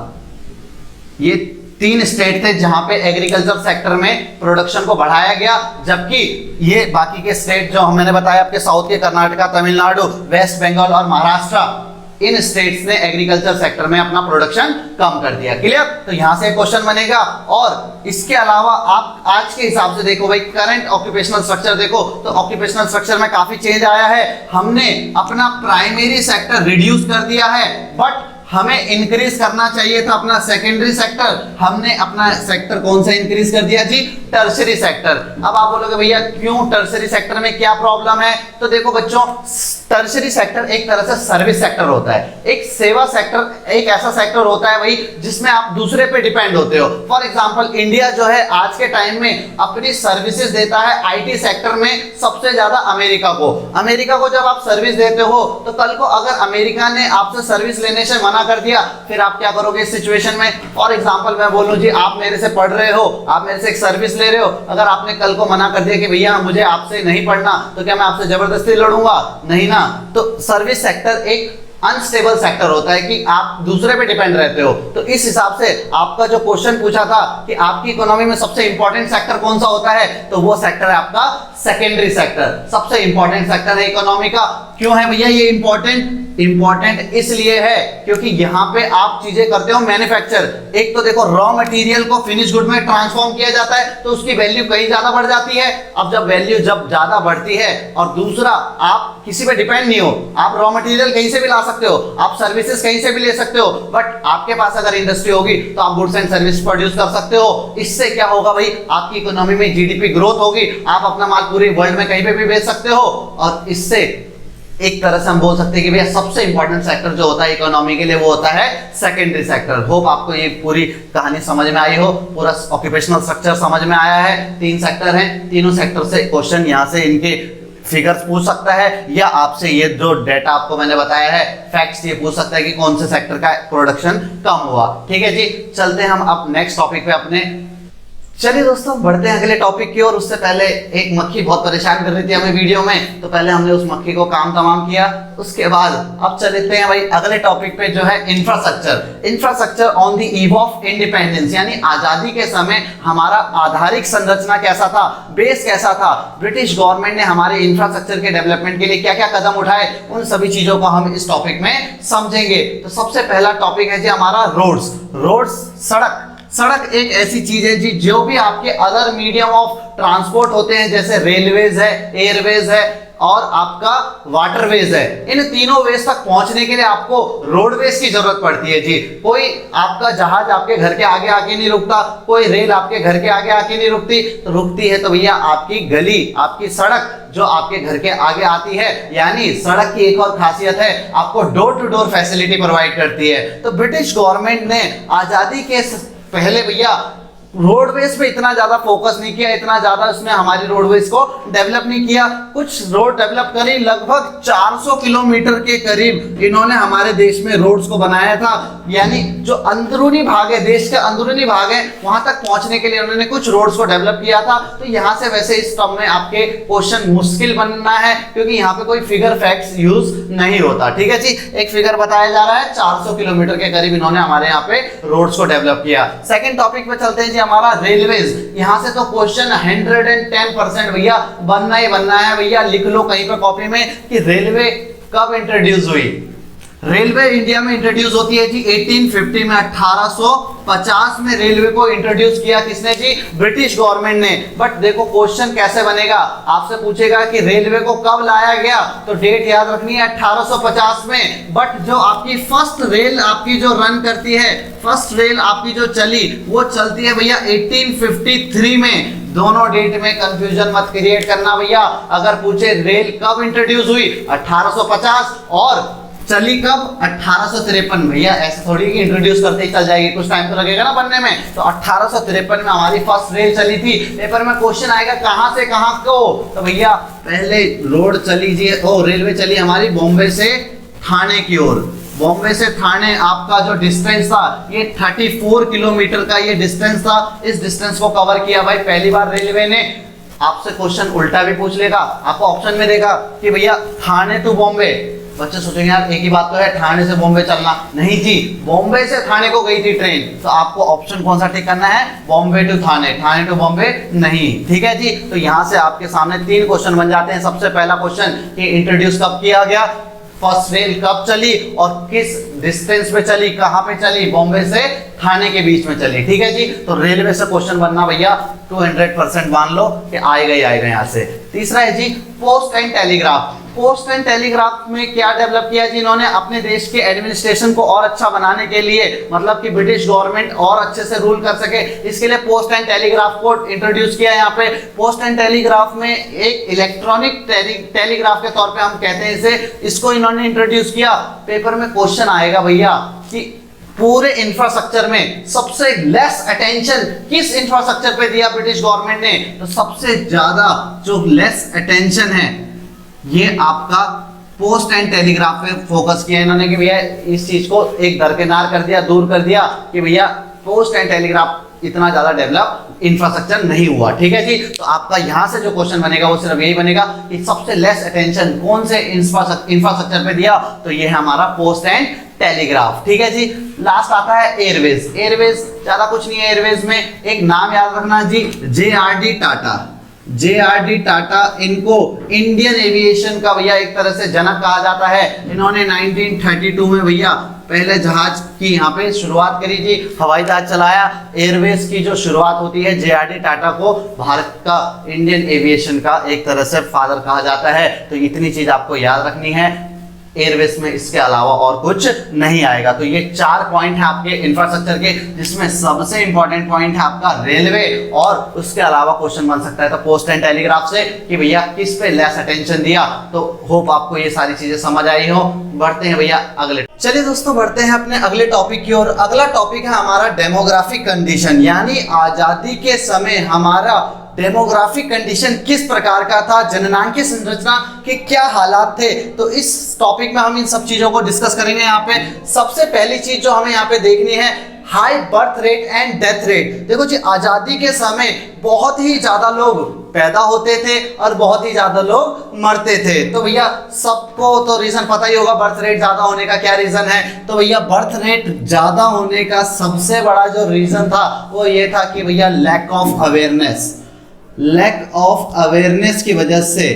ये 3 स्टेट थे जहां पे एग्रीकल्चर सेक्टर में प्रोडक्शन को बढ़ाया गया, जबकि ये बाकी के स्टेट जो मैंने बताया आपके साउथ के कर्नाटका, तमिलनाडु, वेस्ट बंगाल और महाराष्ट्र, इन स्टेट्स ने एग्रीकल्चर सेक्टर में अपना प्रोडक्शन कम कर दिया। क्लियर? तो यहां से क्वेश्चन बनेगा। और इसके अलावा आप आज के हिसाब से देखो भाई, करंट ऑक्यूपेशनल स्ट्रक्चर देखो तो ऑक्यूपेशनल स्ट्रक्चर में काफी चेंज आया है। हमने अपना प्राइमरी सेक्टर रिड्यूस कर दिया है, बट हमें इंक्रीज करना चाहिए था अपना सेकेंडरी सेक्टर। हमने अपना सेक्टर कौन सा इंक्रीज कर दिया जी? Tertiary sector. अब आप बोलोगे भैया क्यों, टर्शरी सेक्टर में क्या प्रॉब्लम है? तो देखो बच्चों, टर्शरी सेक्टर एक तरह से सर्विस सेक्टर होता है, एक सेवा सेक्टर, एक ऐसा सेक्टर होता है भाई जिसमें आप दूसरे पे डिपेंड होते हो। फॉर एग्जांपल इंडिया जो है आज के टाइम में अपनी सर्विसेज देता है आईटी सेक्टर में सबसे ज्यादा अमेरिका को। अमेरिका को जब आप सर्विस देते हो तो कल को अगर अमेरिका ने आपसे सर्विस लेने से मना कर दिया, फिर आप क्या करोगे इस सिचुएशन में? फॉर एग्जांपल मैं बोलूं जी, आप मेरे से पढ़ रहे हो, आप मेरे से एक सर्विस ले रहे हो, अगर आपने कल को मना कर दिया कि भैया मुझे आपसे नहीं पढ़ना, तो क्या मैं आपसे जबरदस्ती लड़ूंगा? नहीं ना। तो सर्विस सेक्टर एक अनस्टेबल सेक्टर होता है कि आप दूसरे पे डिपेंड रहते हो। तो इस हिसाब से आपका जो क्वेश्चन पूछा था कि आपकी इकोनॉमी में सबसे इंपॉर्टेंट सेक्टर कौन सा होता है, तो वो सेक्टर है आपका सेकेंडरी सेक्टर। सबसे इंपॉर्टेंट सेक्टर है इकोनॉमी का। क्यों है भैया ये इंपॉर्टेंट? इंपॉर्टेंट इसलिए है क्योंकि यहां पे आप चीजें करते हो मैन्युफैक्चर। एक तो देखो रॉ मटेरियल को फिनिश गुड में ट्रांसफॉर्म किया जाता है तो उसकी वैल्यू कहीं ज्यादा बढ़ जाती है। अब जब वैल्यू जब ज्यादा बढ़ती है, और दूसरा आप किसी पे डिपेंड नहीं हो, आप रॉ मटेरियल कहीं से भी ला सकते हो, आप सर्विसेज कहीं से भी ले सकते हो, बट आपके पास अगर इंडस्ट्री होगी तो आप गुड्स एंड सर्विस प्रोड्यूस कर सकते हो। इससे क्या होगा भाई, आपकी इकोनॉमी में जीडीपी ग्रोथ होगी, आप अपना माल पूरे वर्ल्ड में कहीं पे भी बेच सकते हो। और इससे एक तरह से हम बोल सकते हैं कि भैया सबसे इंपॉर्टेंट सेक्टर जो होता है इकोनॉमी के लिए वो होता है सेकेंडरी सेक्टर। होप आपको ये पूरी कहानी समझ में आई हो, पूरा ऑक्यूपेशनल स्ट्रक्चर समझ में आया है। 3 सेक्टर हैं, तीनों सेक्टर से क्वेश्चन यहाँ से इनके फिगर्स पूछ सकता है, या आपसे ये जो डेटा आपको मैंने बताया है फैक्ट्स ये पूछ सकता है कि कौन से सेक्टर का प्रोडक्शन कम हुआ। ठीक है जी, चलते हैं हम अब नेक्स्ट टॉपिक पे अपने। चलिए दोस्तों बढ़ते हैं अगले टॉपिक की ओर। उससे पहले एक मक्खी बहुत परेशान कर रही थी हमें वीडियो में, तो पहले हमने उस मक्खी को काम तमाम किया। उसके बाद अब चलते हैं भाई अगले टॉपिक पे जो है infrastructure. Infrastructure on the eve of independence, यानी आजादी के समय हमारा आधारिक संरचना कैसा था, बेस कैसा था, ब्रिटिश गवर्नमेंट ने हमारे इंफ्रास्ट्रक्चर के डेवलपमेंट के लिए क्या क्या कदम उठाए, उन सभी चीजों को हम इस टॉपिक में समझेंगे। तो सबसे पहला टॉपिक है जी हमारा रोड्स। रोड्स सड़क। सड़क एक ऐसी चीज है जी जो भी आपके अदर मीडियम ऑफ ट्रांसपोर्ट होते हैं, जैसे रेलवेज है, एयरवेज है और आपका वाटरवेज है, इन तीनों वेज तक पहुंचने के लिए आपको रोडवेज की जरूरत पड़ती है जी। कोई आपका जहाज आपके घर के आगे आके नहीं रुकता, कोई रेल आपके घर के आगे आके नहीं रुकती, तो रुकती है तो भैया आपकी गली, आपकी सड़क जो आपके घर के आगे आती है। यानी सड़क की एक और खासियत है, आपको door to door facility provide करती है। तो ब्रिटिश गवर्नमेंट ने आजादी के पहले भैया रोडवेज पे इतना ज्यादा फोकस नहीं किया, इतना ज्यादा उसने हमारी रोडवेज को डेवलप नहीं किया। कुछ रोड डेवलप करी, लगभग 400 किलोमीटर के करीब इन्होंने हमारे देश में रोड्स को बनाया था। यानी जो अंदरूनी भाग है, देश के अंदरूनी भाग है, वहां तक पहुंचने के लिए उन्होंने कुछ रोड्स को डेवलप किया था। तो यहां से वैसे इस टर्म में आपके क्वेश्चन मुश्किल बनना है क्योंकि यहाँ पे कोई फिगर फैक्ट्स यूज नहीं होता। ठीक है जी, एक फिगर बताया जा रहा है 400 किलोमीटर के करीब इन्होंने हमारे यहाँ पे रोड्स को डेवलप किया। सेकेंड टॉपिक पे चलते हैं जी हमारा रेलवेज। यहां से तो क्वेश्चन 110% भैया बनना ही बनना है। भैया लिख लो कहीं पे कॉपी में कि रेलवे कब इंट्रोड्यूस हुई। रेलवे इंडिया में इंट्रोड्यूस होती है जी 1850 में, 1850 में रेलवे को इंट्रोड्यूस किया किसने जी? ब्रिटिश गवर्नमेंट ने। बट देखो क्वेश्चन कैसे बनेगा, आपसे पूछेगा कि रेलवे को कब लाया गया, तो डेट याद रखनी है 1850 में। बट जो आपकी फर्स्ट रेल आपकी जो रन करती है, फर्स्ट रेल आपकी जो चली वो चलती है भैया 1853 में। दोनों डेट में कंफ्यूजन मत क्रिएट करना भैया। अगर पूछे रेल कब इंट्रोड्यूस हुई 1850 और चली कब? 1853। भैया ऐसे थोड़ी कि इंट्रोड्यूस करते ही चल जाएगी, कुछ टाइम तो लगेगा ना बनने में। तो 1853 में हमारी फर्स्ट रेल चली थी। पेपर में क्वेश्चन आएगा कहां से कहां को, तो भैया पहले रोड चली जी, रेलवे चली हमारी बॉम्बे से ठाणे की ओर। बॉम्बे से ठाणे आपका जो डिस्टेंस था ये 34 किलोमीटर का ये डिस्टेंस था। इस डिस्टेंस को कवर किया भाई पहली बार रेलवे ने। आपसे क्वेश्चन उल्टा भी पूछ लेगा, आपको ऑप्शन में देगा कि भैया ठाणे टू बॉम्बे। बच्चे सोचेंगे यार एक ही बात तो है, ठाणे से बॉम्बे चलना। नहीं जी, बॉम्बे से ठाणे को गई थी ट्रेन, तो आपको ऑप्शन कौन सा टिक करना है? बॉम्बे टू ठाणे, ठाणे टू बॉम्बे नहीं। ठीक है जी, तो यहां से आपके सामने 3 क्वेश्चन बन जाते हैं। सबसे पहला क्वेश्चन कि इंट्रोड्यूस कब किया गया, फर्स्ट रेल कब चली और किस डिस्टेंस पे चली, कहां पे चली? बॉम्बे से ठाणे के बीच में चली। ठीक है जी, तो रेलवे से क्वेश्चन बनना भैया 200% मान लो कि आएगा ही आएगा यहां से। तीसरा है जी post and telegraph. Post and telegraph में क्या डेवलप किया जी इन्होंने? अपने देश के एडमिनिस्ट्रेशन को और अच्छा बनाने के लिए, मतलब कि ब्रिटिश गवर्नमेंट और अच्छे से रूल कर सके, इसके लिए पोस्ट एंड टेलीग्राफ को इंट्रोड्यूस किया। यहाँ पे पोस्ट एंड टेलीग्राफ में एक इलेक्ट्रॉनिक टेलीग्राफ के तौर पे हम कहते हैं इसे, इसको इन्होंने इंट्रोड्यूस किया। पेपर में क्वेश्चन आएगा भैया कि पूरे इंफ्रास्ट्रक्चर में सबसे लेस अटेंशन किस इंफ्रास्ट्रक्चर पे दिया ब्रिटिश गवर्नमेंट ने? तो सबसे ज्यादा जो लेस अटेंशन है ये आपका पोस्ट एंड टेलीग्राफ पे फोकस किया इन्होंने कि भैया इस चीज को एक दरकिनार कर दिया, दूर कर दिया कि भैया पोस्ट एंड टेलीग्राफ इतना ज्यादा डेवलप इंफ्रास्ट्रक्चर नहीं हुआ। ठीक है जी, तो आपका यहां से जो क्वेश्चन बनेगा वो सिर्फ यही बनेगा कि सबसे लेस अटेंशन कौन से इंफ्रास्ट्रक्चर पे दिया, तो ये है हमारा पोस्ट एंड टेलीग्राफ। ठीक है जी, लास्ट आता है एयरवेज। एयरवेज ज्यादा कुछ नहीं है, एयरवेज में एक नाम याद रखना जी, JRD टाटा। JRD टाटा, इनको इंडियन एविएशन का भैया एक तरह से जनक कहा जाता है। इन्होंने 1932 में भैया पहले जहाज की यहाँ पे शुरुआत करी थी, हवाई जहाज चलाया। एयरवेज की जो शुरुआत होती है JRD टाटा को भारत का इंडियन एविएशन का एक तरह से फादर कहा जाता है। तो इतनी चीज आपको याद रखनी है, एयरवेज में इसके अलावा और कुछ नहीं आएगा। तो ये 4 पॉइंट है आपके इंफ्रास्ट्रक्चर के, जिसमें सबसे इंपॉर्टेंट पॉइंट है आपका रेलवे, और उसके अलावा क्वेश्चन बन सकता है तो पोस्ट एंड टेलीग्राफ से कि भैया किस पे लेस अटेंशन दिया। तो होप आपको ये सारी चीजें समझ आई हो। बढ़ते हैं भैया अगले। चलिए दोस्तों, बढ़ते हैं अपने अगले टॉपिक की ओर। अगला टॉपिक है हमारा डेमोग्राफिक कंडीशन, यानी आजादी के समय हमारा डेमोग्राफिक कंडीशन किस प्रकार का था, जननांकीय संरचना के क्या हालात थे। तो इस टॉपिक में हम इन सब चीजों को डिस्कस करेंगे। यहाँ पे सबसे पहली चीज जो हमें यहाँ पे देखनी है, high birth rate and death rate. देखो जी, आजादी के समय बहुत ही ज्यादा लोग पैदा होते थे और बहुत ही ज्यादा लोग मरते थे। तो भैया सबको तो रीजन पता ही होगा बर्थ रेट ज्यादा होने का क्या रीजन है। तो भैया बर्थ रेट ज्यादा होने का सबसे बड़ा जो रीजन था वो ये था कि भैया lack of awareness. Lack of awareness की वजह से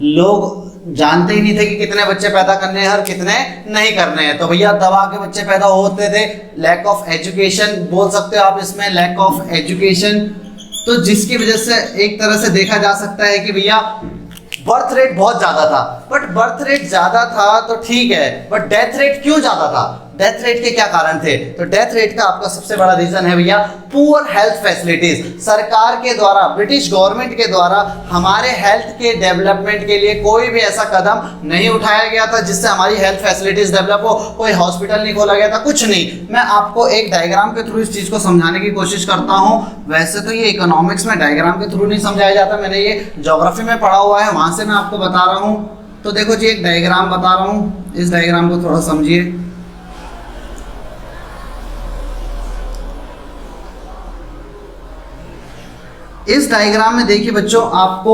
लोग जानते ही नहीं थे कि कितने बच्चे पैदा करने हैं और कितने नहीं करने हैं। तो भैया दबा के बच्चे पैदा होते थे। लैक ऑफ एजुकेशन बोल सकते हो आप इसमें, लैक ऑफ एजुकेशन, तो जिसकी वजह से एक तरह से देखा जा सकता है कि भैया बर्थ रेट बहुत ज्यादा था। बट बर्थ रेट ज्यादा था तो ठीक है, बट डेथ रेट क्यों ज्यादा था? डेथ रेट के क्या कारण थे? तो डेथ रेट का आपका सबसे बड़ा रीजन है भैया पुअर हेल्थ फैसिलिटीज। सरकार के द्वारा, ब्रिटिश गवर्नमेंट के द्वारा हमारे हेल्थ के डेवलपमेंट के लिए कोई भी ऐसा कदम नहीं उठाया गया था जिससे हमारी हेल्थ फैसिलिटीज डेवलप हो। कोई हॉस्पिटल नहीं खोला गया था, कुछ नहीं। मैं आपको एक डायग्राम के थ्रू इस चीज को समझाने की कोशिश करता हूँ। वैसे तो ये इकोनॉमिक्स में डायग्राम के थ्रू नहीं समझाया जाता, मैंने ये ज्योग्राफी में पढ़ा हुआ है, वहां से मैं आपको बता रहा हूँ। तो देखो जी, एक डायग्राम बता रहा हूँ, इस डायग्राम को थोड़ा समझिए। इस डायग्राम में देखिए बच्चों, आपको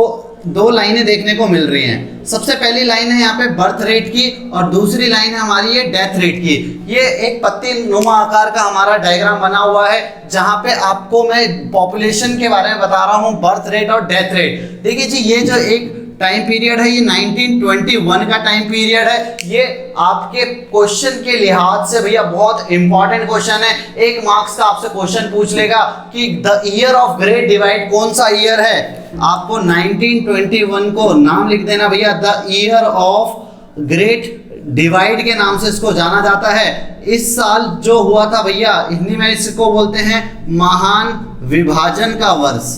2 लाइनें देखने को मिल रही हैं। सबसे पहली लाइन है यहाँ पे बर्थ रेट की और दूसरी लाइन है हमारी ये डेथ रेट की। ये एक पत्ती नुमा आकार का हमारा डायग्राम बना हुआ है जहाँ पे आपको मैं पॉपुलेशन के बारे में बता रहा हूँ, बर्थ रेट और डेथ रेट। देखिए जी, ये जो एक टाइम पीरियड है ये 1921 का टाइम पीरियड है। ये आपके क्वेश्चन के लिहाज से भैया बहुत इंपॉर्टेंट क्वेश्चन है। 1 मार्क्स का आपसे क्वेश्चन पूछ लेगा कि the year of great divide कौन सा ईयर है। आपको 1921 को नाम लिख देना भैया, the year of great divide के नाम से इसको जाना जाता है। इस साल जो हुआ था भैया, हिंदी में इसको बोलते हैं महान विभाजन का वर्ष।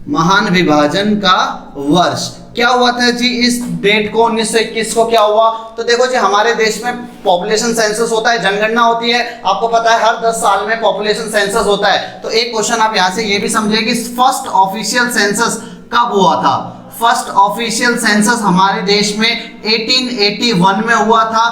महान विभाजन का वर्ष क्या हुआ था जी इस डेट को 1921 को क्या हुआ? तो देखो जी हमारे देश में पॉपुलेशन सेंसस होता है, जनगणना होती है, आपको पता है हर 10 साल में पॉपुलेशन सेंसस होता है। तो एक क्वेश्चन आप यहां से ये भी समझिए कि फर्स्ट ऑफिशियल सेंसस कब हुआ था? फर्स्ट ऑफिशियल सेंसस हमारे देश में 1881 में हुआ था।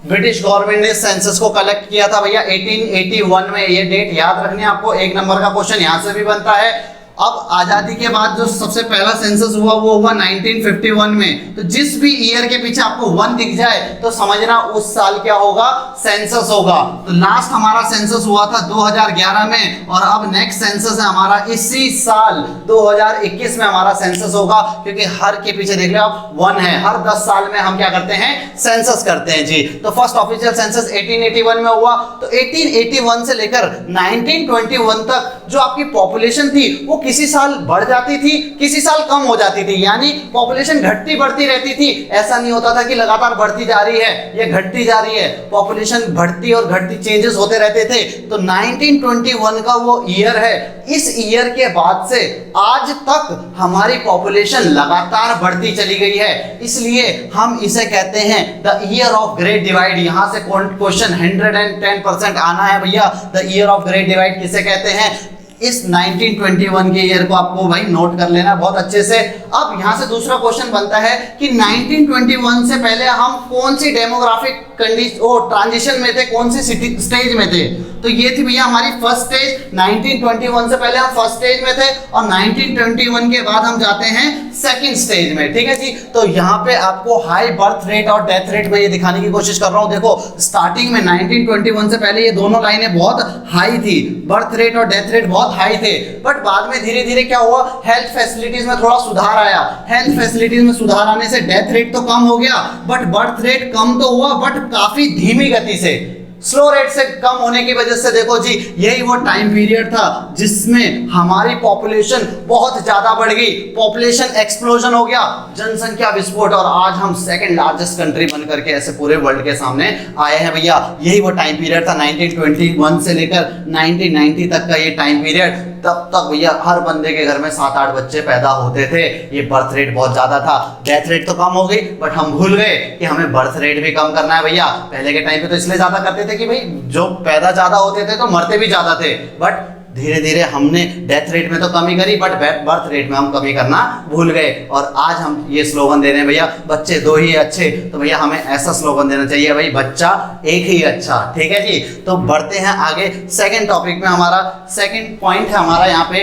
ब्रिटिश गवर्नमेंट ने सेंसस को कलेक्ट किया था भैया 1881 में, ये डेट याद रखनी है आपको। एक नंबर का क्वेश्चन यहां से भी बनता है। अब आजादी के बाद जो सबसे पहला सेंसस हुआ वो हुआ 1951 में। तो जिस भी ईयर के पीछे आपको 1 दिख जाए तो समझना उस साल क्या होगा, सेंसस होगा। तो लास्ट हमारा सेंसस हुआ था 2011 में, और अब नेक्स्ट सेंसस है हमारा इसी साल 2021 में हमारा सेंसस होगा, क्योंकि हर के पीछे देख लो आप 1 है। हर 10 साल में हम क्या करते हैं, सेंसस करते हैं जी। तो फर्स्ट ऑफिशियल सेंसस 1881 में हुआ। तो 1881 से लेकर 1921 तक जो आपकी पॉपुलेशन थी वो किसी साल बढ़ जाती थी, किसी साल कम हो जाती थी, यानी पॉपुलेशन घटती बढ़ती रहती थी। ऐसा नहीं होता था कि लगातार बढ़ती जा रही है या घटती जा रही है, पॉपुलेशन बढ़ती और घटती चेंजेस होते रहते थे। तो 1921 का वो ईयर है, इस ईयर के बाद से आज तक हमारी पॉपुलेशन लगातार बढ़ती चली गई है, इसलिए हम इसे कहते हैं the year of great divide. यहां से क्वेश्चन 110% आना है भैया। The year of great divide किसे कहते हैं? इस 1921 के ईयर को आपको भाई नोट कर लेना बहुत अच्छे से। अब यहां से दूसरा क्वेश्चन बनता है कि 1921 से पहले हम कौन सी डेमोग्राफिक ट्रांजिशन में थे, कौन सी स्टेज में थे? तो ये थी भैया हमारी फर्स्ट स्टेज। 1921 से पहले हम फर्स्ट स्टेज में थे और 1921 के बाद हम जाते हैं सेकंड स्टेज में, ठीक है जी। तो यहाँ पे आपको हाई बर्थ रेट और डेथ रेट में ये दिखाने की कोशिश कर रहा हूँ। देखो स्टार्टिंग में 1921 से पहले ये दोनों लाइनें बहुत हाई थी, बर्थ रेट और डेथ रेट बहुत हाई थे, बट बाद में धीरे धीरे क्या हुआ, हेल्थ फैसिलिटीज में थोड़ा सुधार आया। हेल्थ फैसिलिटीज में सुधार आने से डेथ रेट तो कम हो गया, बट बर्थ रेट कम तो हुआ, बट काफी धीमी गति से, स्लो रेट से कम होने की वजह से। देखो जी यही वो टाइम पीरियड था जिसमें हमारी पॉपुलेशन बहुत ज्यादा बढ़ गई, पॉपुलेशन एक्सप्लोजन हो गया, जनसंख्या विस्फोट, और आज हम सेकंड लार्जेस्ट कंट्री बनकर के ऐसे पूरे वर्ल्ड के सामने आए हैं भैया। यही वो टाइम पीरियड था 1921 से लेकर 1990 तक का ये टाइम पीरियड। तब तक भैया हर बंदे के घर में 7-8 बच्चे पैदा होते थे। ये बर्थ रेट बहुत ज्यादा था, डेथ रेट तो कम हो गई, बट हम भूल गए कि हमें बर्थ रेट भी कम करना है भैया। पहले के टाइम पे तो इसलिए ज्यादा करते थे कि भाई जो पैदा ज्यादा होते थे तो मरते भी ज्यादा थे, बट धीरे धीरे हमने डेथ रेट में तो कमी करी, बट बर्थ रेट में हम कमी करना भूल गए। और आज हम ये स्लोगन दे रहे हैं भैया, बच्चे 2 ही अच्छे। तो भैया हमें ऐसा स्लोगन देना चाहिए भाई, बच्चा 1 ही अच्छा, ठीक है जी। तो बढ़ते हैं आगे सेकंड टॉपिक में। हमारा सेकंड पॉइंट है हमारा यहाँ पे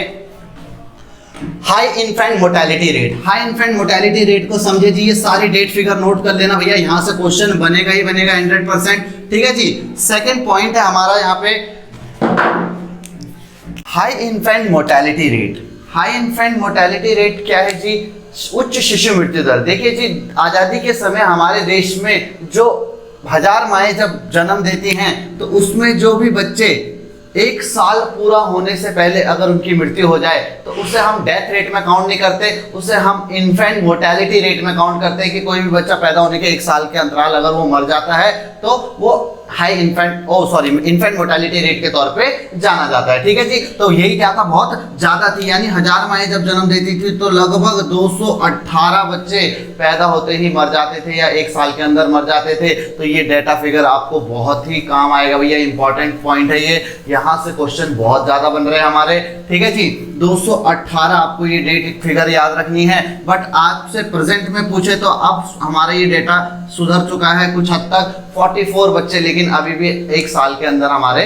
high infant mortality rate. High infant mortality rate को समझे जी, ये सारी डेट फिगर नोट कर लेना भैया, यहां से क्वेश्चन बनेगा ही बनेगा 100%, ठीक है जी। सेकंड पॉइंट है हमारा यहाँ पे high infant mortality rate. High infant mortality rate क्या है जी? उच्च शिशु मृत्यु दर। देखिए जी आजादी के समय हमारे देश में जो 1000 माएँ जब जन्म देती हैं तो उसमें जो भी बच्चे 1 साल पूरा होने से पहले अगर उनकी मृत्यु हो जाए तो उसे हम डेथ रेट में काउंट नहीं करते, उसे हम इन्फेंट मोर्टेलिटी रेट में काउंट करते हैं कि कोई भी बच्चा पैदा होने के 1 साल के अंतराल अगर वो मर जाता है तो वो हाई इन्फेंट मोर्टेलिटी रेट के तौर पे जाना जाता है, ठीक है जी। तो यही क्या था, बहुत ज्यादा थी, यानी 1000 माएँ जब जन्म देती थी तो लगभग 218 बच्चे पैदा होते ही मर जाते थे या 1 साल के अंदर मर जाते थे। तो ये डेटा फिगर आपको बहुत ही काम आएगा भैया, इंपॉर्टेंट पॉइंट है ये। यहाँ से क्वेश्चन बहुत ज्यादा बन रहे हैं हमारे, ठीक है जी। 218 आपको ये डेट फिगर याद रखनी है, बट आपसे प्रेजेंट में पूछे तो अब हमारा ये डेटा सुधर चुका है कुछ हद तक। 44 बच्चे लेकिन अभी भी 1 साल के अंदर हमारे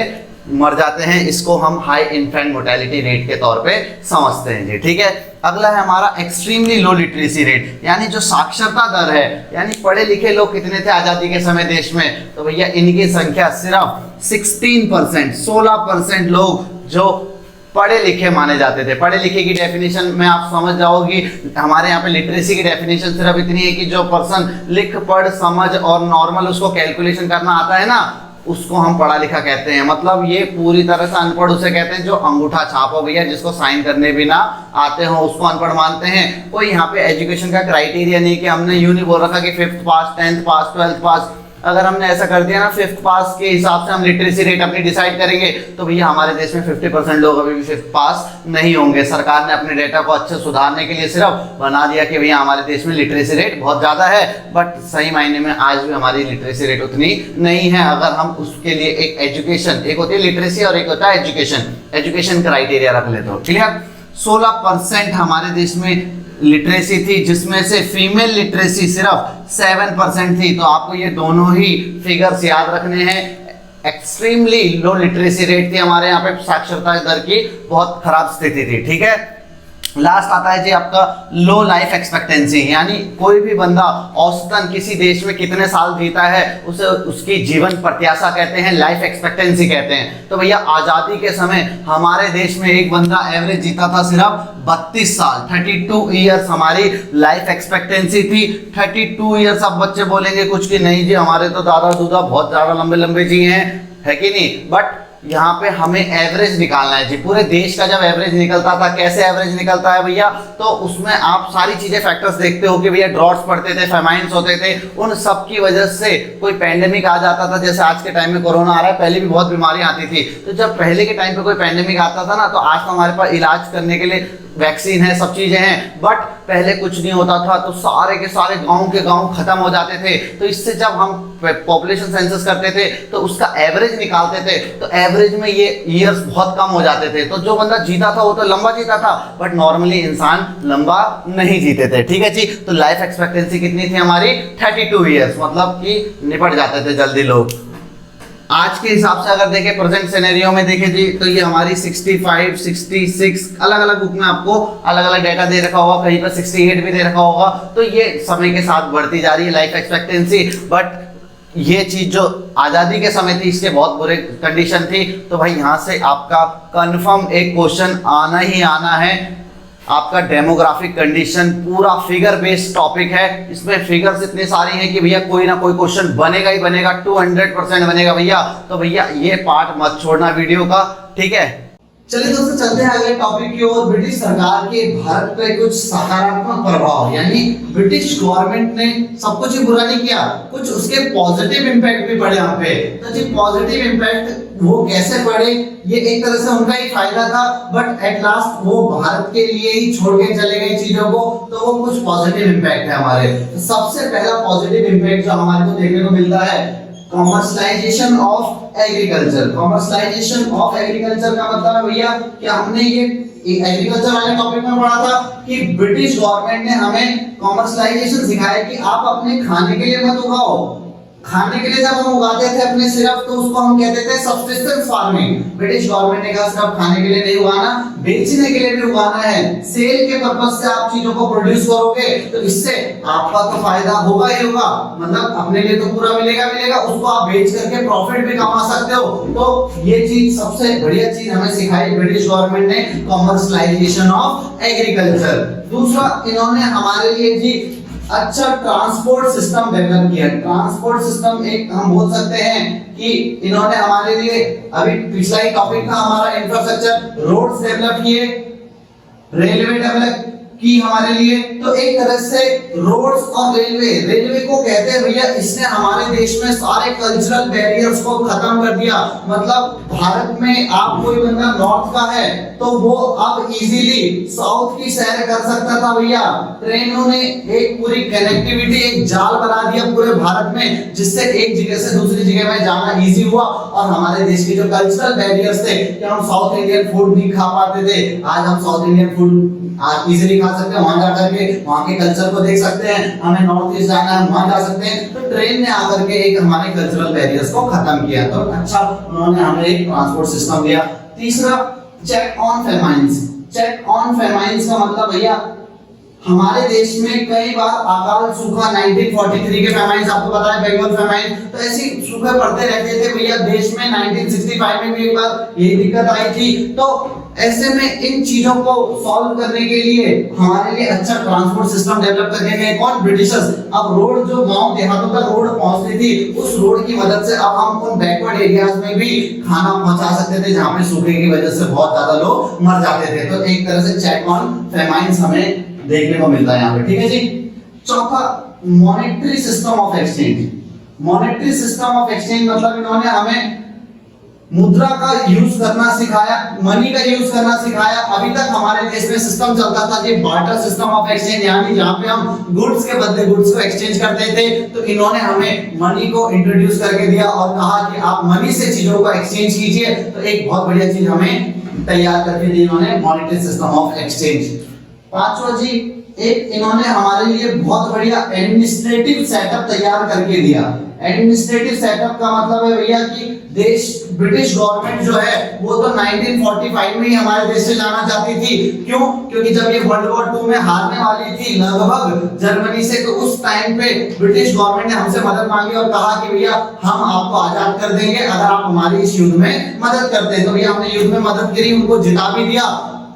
मर जाते हैं, इसको हम हाई इन्फेंट मोर्टेलिटी रेट के तौर पे समझते हैं जी, ठीक है। अगला है हमारा एक्सट्रीमली लो लिटरेसी रेट, यानी जो साक्षरता दर है, यानी पढ़े लिखे लोग कितने थे आजादी के समय देश में? तो भैया इनकी संख्या सिर्फ 16%, 16% लोग जो पढ़े लिखे माने जाते थे। पढ़े लिखे की डेफिनेशन में आप समझ जाओगी, हमारे यहाँ पे लिटरेसी की डेफिनेशन सिर्फ इतनी है कि जो पर्सन लिख पढ़ समझ और नॉर्मल उसको कैलकुलेशन करना आता है ना, उसको हम पढ़ा लिखा कहते हैं। मतलब ये पूरी तरह से अनपढ़ उसे कहते हैं जो अंगूठा छाप हो भैया, जिसको साइन करने भी ना आते हो उसको अनपढ़ मानते हैं। कोई यहाँ पे एजुकेशन का क्राइटेरिया नहीं कि हमने यूं नहीं बोल रखा कि 5th पास, 10th पास, 12th पास, अगर हमने ऐसा कर दिया ना, 5th पास के हिसाब से हम लिटरेसी रेट अपनी डिसाइड करेंगे, तो भैया हमारे देश में 50% लोग अभी भी 5th पास नहीं होंगे। सरकार ने अपने डेटा को अच्छे सुधारने के लिए सिर्फ बना दिया कि भैया हमारे देश में लिटरेसी रेट बहुत ज़्यादा है, बट सही मायने में आज भी हमारी लिटरेसी रेट उतनी नहीं है। अगर हम उसके लिए एक एजुकेशन, एक होती है लिटरेसी और एक होता है एजुकेशन क्राइटेरिया रख ले तो क्लियर। 16% हमारे देश में लिटरेसी थी, जिसमें से फीमेल लिटरेसी सिर्फ 7% थी। तो आपको ये दोनों ही फिगर्स याद रखने हैं। एक्सट्रीमली लो लिटरेसी रेट थी हमारे यहाँ पे, साक्षरता दर की बहुत खराब स्थिति थी, ठीक है। लास्ट आता है जी आपका लो लाइफ एक्सपेक्टेंसी, यानी कोई भी बंदा औसतन किसी देश में कितने साल जीता है उसे उसकी जीवन प्रत्याशा कहते हैं, लाइफ एक्सपेक्टेंसी कहते हैं। तो भैया आजादी के समय हमारे देश में एक बंदा एवरेज जीता था सिर्फ 32 साल, 32 ईयर्स हमारी लाइफ एक्सपेक्टेंसी थी। 32 ईयर्स। अब बच्चे बोलेंगे कुछ कि नहीं जी हमारे तो दादा दूदा बहुत ज्यादा लंबे लंबे जी हैं, है कि नहीं। बट यहाँ पे हमें एवरेज निकालना है जी। पूरे देश का जब एवरेज निकलता था, कैसे एवरेज निकलता है भैया, तो उसमें आप सारी चीजें फैक्टर्स देखते हो कि भैया ड्रॉट्स पड़ते थे, फेमाइन्स होते थे, उन सब की वजह से कोई पैंडेमिक आ जाता था। जैसे आज के टाइम में कोरोना आ रहा है, पहले भी बहुत बीमारियां आती थी। तो जब पहले के टाइम पे कोई पैंडेमिक आता था ना, तो आज तो हमारे पास इलाज करने के लिए वैक्सीन है, सब चीजें हैं, बट पहले कुछ नहीं होता था। तो सारे के सारे गांव के गांव खत्म हो जाते थे। तो इससे जब हम पॉपुलेशन सेंसस करते थे तो उसका एवरेज निकालते थे, तो एवरेज में ये ईयर्स बहुत कम हो जाते थे। तो जो बंदा जीता था वो तो लंबा जीता था, बट नॉर्मली इंसान लंबा नहीं जीते थे, ठीक है जी। तो लाइफ एक्सपेक्टेंसी कितनी थी हमारी? 32 ईयर्स, मतलब कि निपट जाते थे जल्दी लोग। आज के हिसाब से अगर देखें, प्रेजेंट सिनेरियो में देखें जी, तो ये हमारी 65, 66 अलग अलग बुक में आपको अलग अलग डेटा दे रखा होगा, कहीं पर 68 भी दे रखा होगा। तो ये समय के साथ बढ़ती जा रही है लाइफ एक्सपेक्टेंसी। बट ये चीज जो आजादी के समय थी, इसके बहुत बुरे कंडीशन थी। तो भाई यहाँ से आपका कंफर्म एक क्वेश्चन आना ही आना है। आपका डेमोग्राफिक कंडीशन पूरा फिगर बेस्ड टॉपिक है, इसमें फिगर्स इतने सारे हैं कि भैया कोई ना कोई क्वेश्चन बनेगा ही बनेगा, 200% बनेगा भैया। तो भैया ये पार्ट मत छोड़ना वीडियो का, ठीक है। चलिए दोस्तों चलते हैं अगले टॉपिक की ओर। ब्रिटिश सरकार के भारत पे कुछ सकारात्मक प्रभाव, यानी ब्रिटिश गवर्नमेंट ने सब कुछ ही बुरा नहीं किया, कुछ उसके पॉजिटिव इंपैक्ट भी पड़े यहाँ पे। तो जी पॉजिटिव इंपैक्ट वो कैसे पड़े, ये एक तरह से उनका ही फायदा था, बट एट लास्ट वो भारत के लिए ही छोड़ के चले गए चीजों को। तो वो कुछ पॉजिटिव इंपैक्ट है हमारे। सबसे पहला पॉजिटिव इंपैक्ट जो हमारे को देखने को मिलता है, commercialisation of agriculture. Commercialisation of agriculture का मतलब है भैया कि हमने ये एग्रीकल्चर वाले टॉपिक में पढ़ा था कि ब्रिटिश गवर्नमेंट ने हमें कॉमर्शलाइजेशन सिखाया कि आप अपने खाने के लिए मत उगाओ। खाने के लिए जब हम उगाते थे अपने सिर्फ, तो उसको हम कहते थे सब्सिस्टेंस फार्मिंग। ब्रिटिश गवर्नमेंट ने कहा सिर्फ खाने के लिए नहीं उगाना, बेचने के लिए भी उगाना है। सेल के पर्पस से आप चीजों को प्रोड्यूस करोगे तो इससे आपका तो फायदा होगा ही होगा, मतलब अपने लिए तो पूरा मिलेगा, उसको आप बेच करके प्रॉफिट भी कमा सकते हो। तो ये चीज सबसे बढ़िया चीज हमें सिखाई ब्रिटिश गवर्नमेंट ने, कॉमर्शलाइजेशन ऑफ एग्रीकल्चर। दूसरा, इन्होंने हमारे लिए जी अच्छा ट्रांसपोर्ट सिस्टम डेवलप किया। ट्रांसपोर्ट सिस्टम एक हम बोल सकते हैं कि इन्होंने हमारे लिए, अभी पिछला ही टॉपिक था हमारा इंफ्रास्ट्रक्चर, रोड्स डेवलप किए, रेलवे डेवलप की हमारे लिए। तो एक तरह से रोड्स और रेलवे को कहते हैं भैया, इसने हमारे देश में सारे कल्चरल बैरियर्स को खत्म कर दिया। मतलब भारत में आप कोई बंदा नॉर्थ का है तो वो अब इजीली साउथ की सैर कर सकता था भैया। ट्रेनों ने एक पूरी कनेक्टिविटी, एक जाल बना दिया पूरे भारत में, जिससे एक जगह से दूसरी जगह में जाना इजी हुआ। और हमारे देश के जो कल्चरल बैरियर्स थे कि हम साउथ इंडियन फूड नहीं खा पाते थे, आज हम साउथ इंडियन फूड इजीली खा सकते हैं। वहां जाकर के वहां के कल्चर को देख सकते हैं। हमें नॉर्थ ईस्ट जाना है, वहां जा सकते हैं। तो ट्रेन ने आकर के एक हमारे कल्चरल बैरियर्स को खत्म किया। तो अच्छा उन्होंने हमें एक ट्रांसपोर्ट सिस्टम दिया। तीसरा, चेक ऑन फेमाइन्स। चेक ऑन फेमाइन्स का मतलब भैया, हमारे देश में कई बार अकाल सूखा, 1943 के फेमाइन्स आपको पता है, बंगाल फेमाइन, तो ऐसी सूखे पड़ते रहते थे भैया देश में। 1965 में भी एक बार यही दिक्कत आई थी। तो ऐसे में इन चीजों को सॉल्व करने के लिए हमारे लिए अच्छा ट्रांसपोर्ट सिस्टम डेवलप करके गए कौन? ब्रिटिशर्स। अब रोड जो गांव देहातों तक रोड पहुंचती थी, उस रोड की मदद से अब हम उन बैकवर्ड एरियाज में भी खाना पहुंचा सकते थे, जहां पे सूखे की वजह से बहुत ज्यादा लोग मर जाते थे। तो एक तरह से चेक ऑन फेमाइन्स हमें देखने को मिलता है यहाँ पे, ठीक है जी। चौथा, monetary system of exchange. Monetary system of exchange मतलब इन्होंने हमें मुद्रा का यूज करना सिखाया, मनी का यूज करना सिखाया। अभी तक हमारे देश में सिस्टम चलता था जी बार्टर सिस्टम ऑफ एक्सचेंज, यानी जहां पे हम गुड्स के बदले गुड्स को एक्सचेंज करते थे। तो इन्होंने हमें मनी को इंट्रोड्यूस करके दिया और कहा कि आप मनी से चीजों को एक्सचेंज कीजिए। तो एक बहुत बढ़िया चीज हमें तैयार करके दी इन्होंने, मॉनेटरी सिस्टम ऑफ एक्सचेंज। पांचवा जी, एक इन्होंने हमारे लिए बहुत बढ़िया एडमिनिस्ट्रेटिव सेटअप तैयार करके दिया। एडमिनिस्ट्रेटिव सेटअप का मतलब है भैया कि देश ब्रिटिश गवर्नमेंट जो है वो तो 1945 में ही हमारे देश से जाना चाहती थी। क्यों? क्योंकि जब ये वर्ल्ड वॉर 2 में हारने वाली थी लगभग जर्मनी से, तो उस टाइम पे ब्रिटिश गवर्नमेंट ने हमसे मदद मांगी और कहा कि भैया हम आपको आजाद कर देंगे अगर आप हमारी इस युद्ध में मदद करते हैं। तो भैया हमने युद्ध में मदद करी, उनको जिता भी दिया।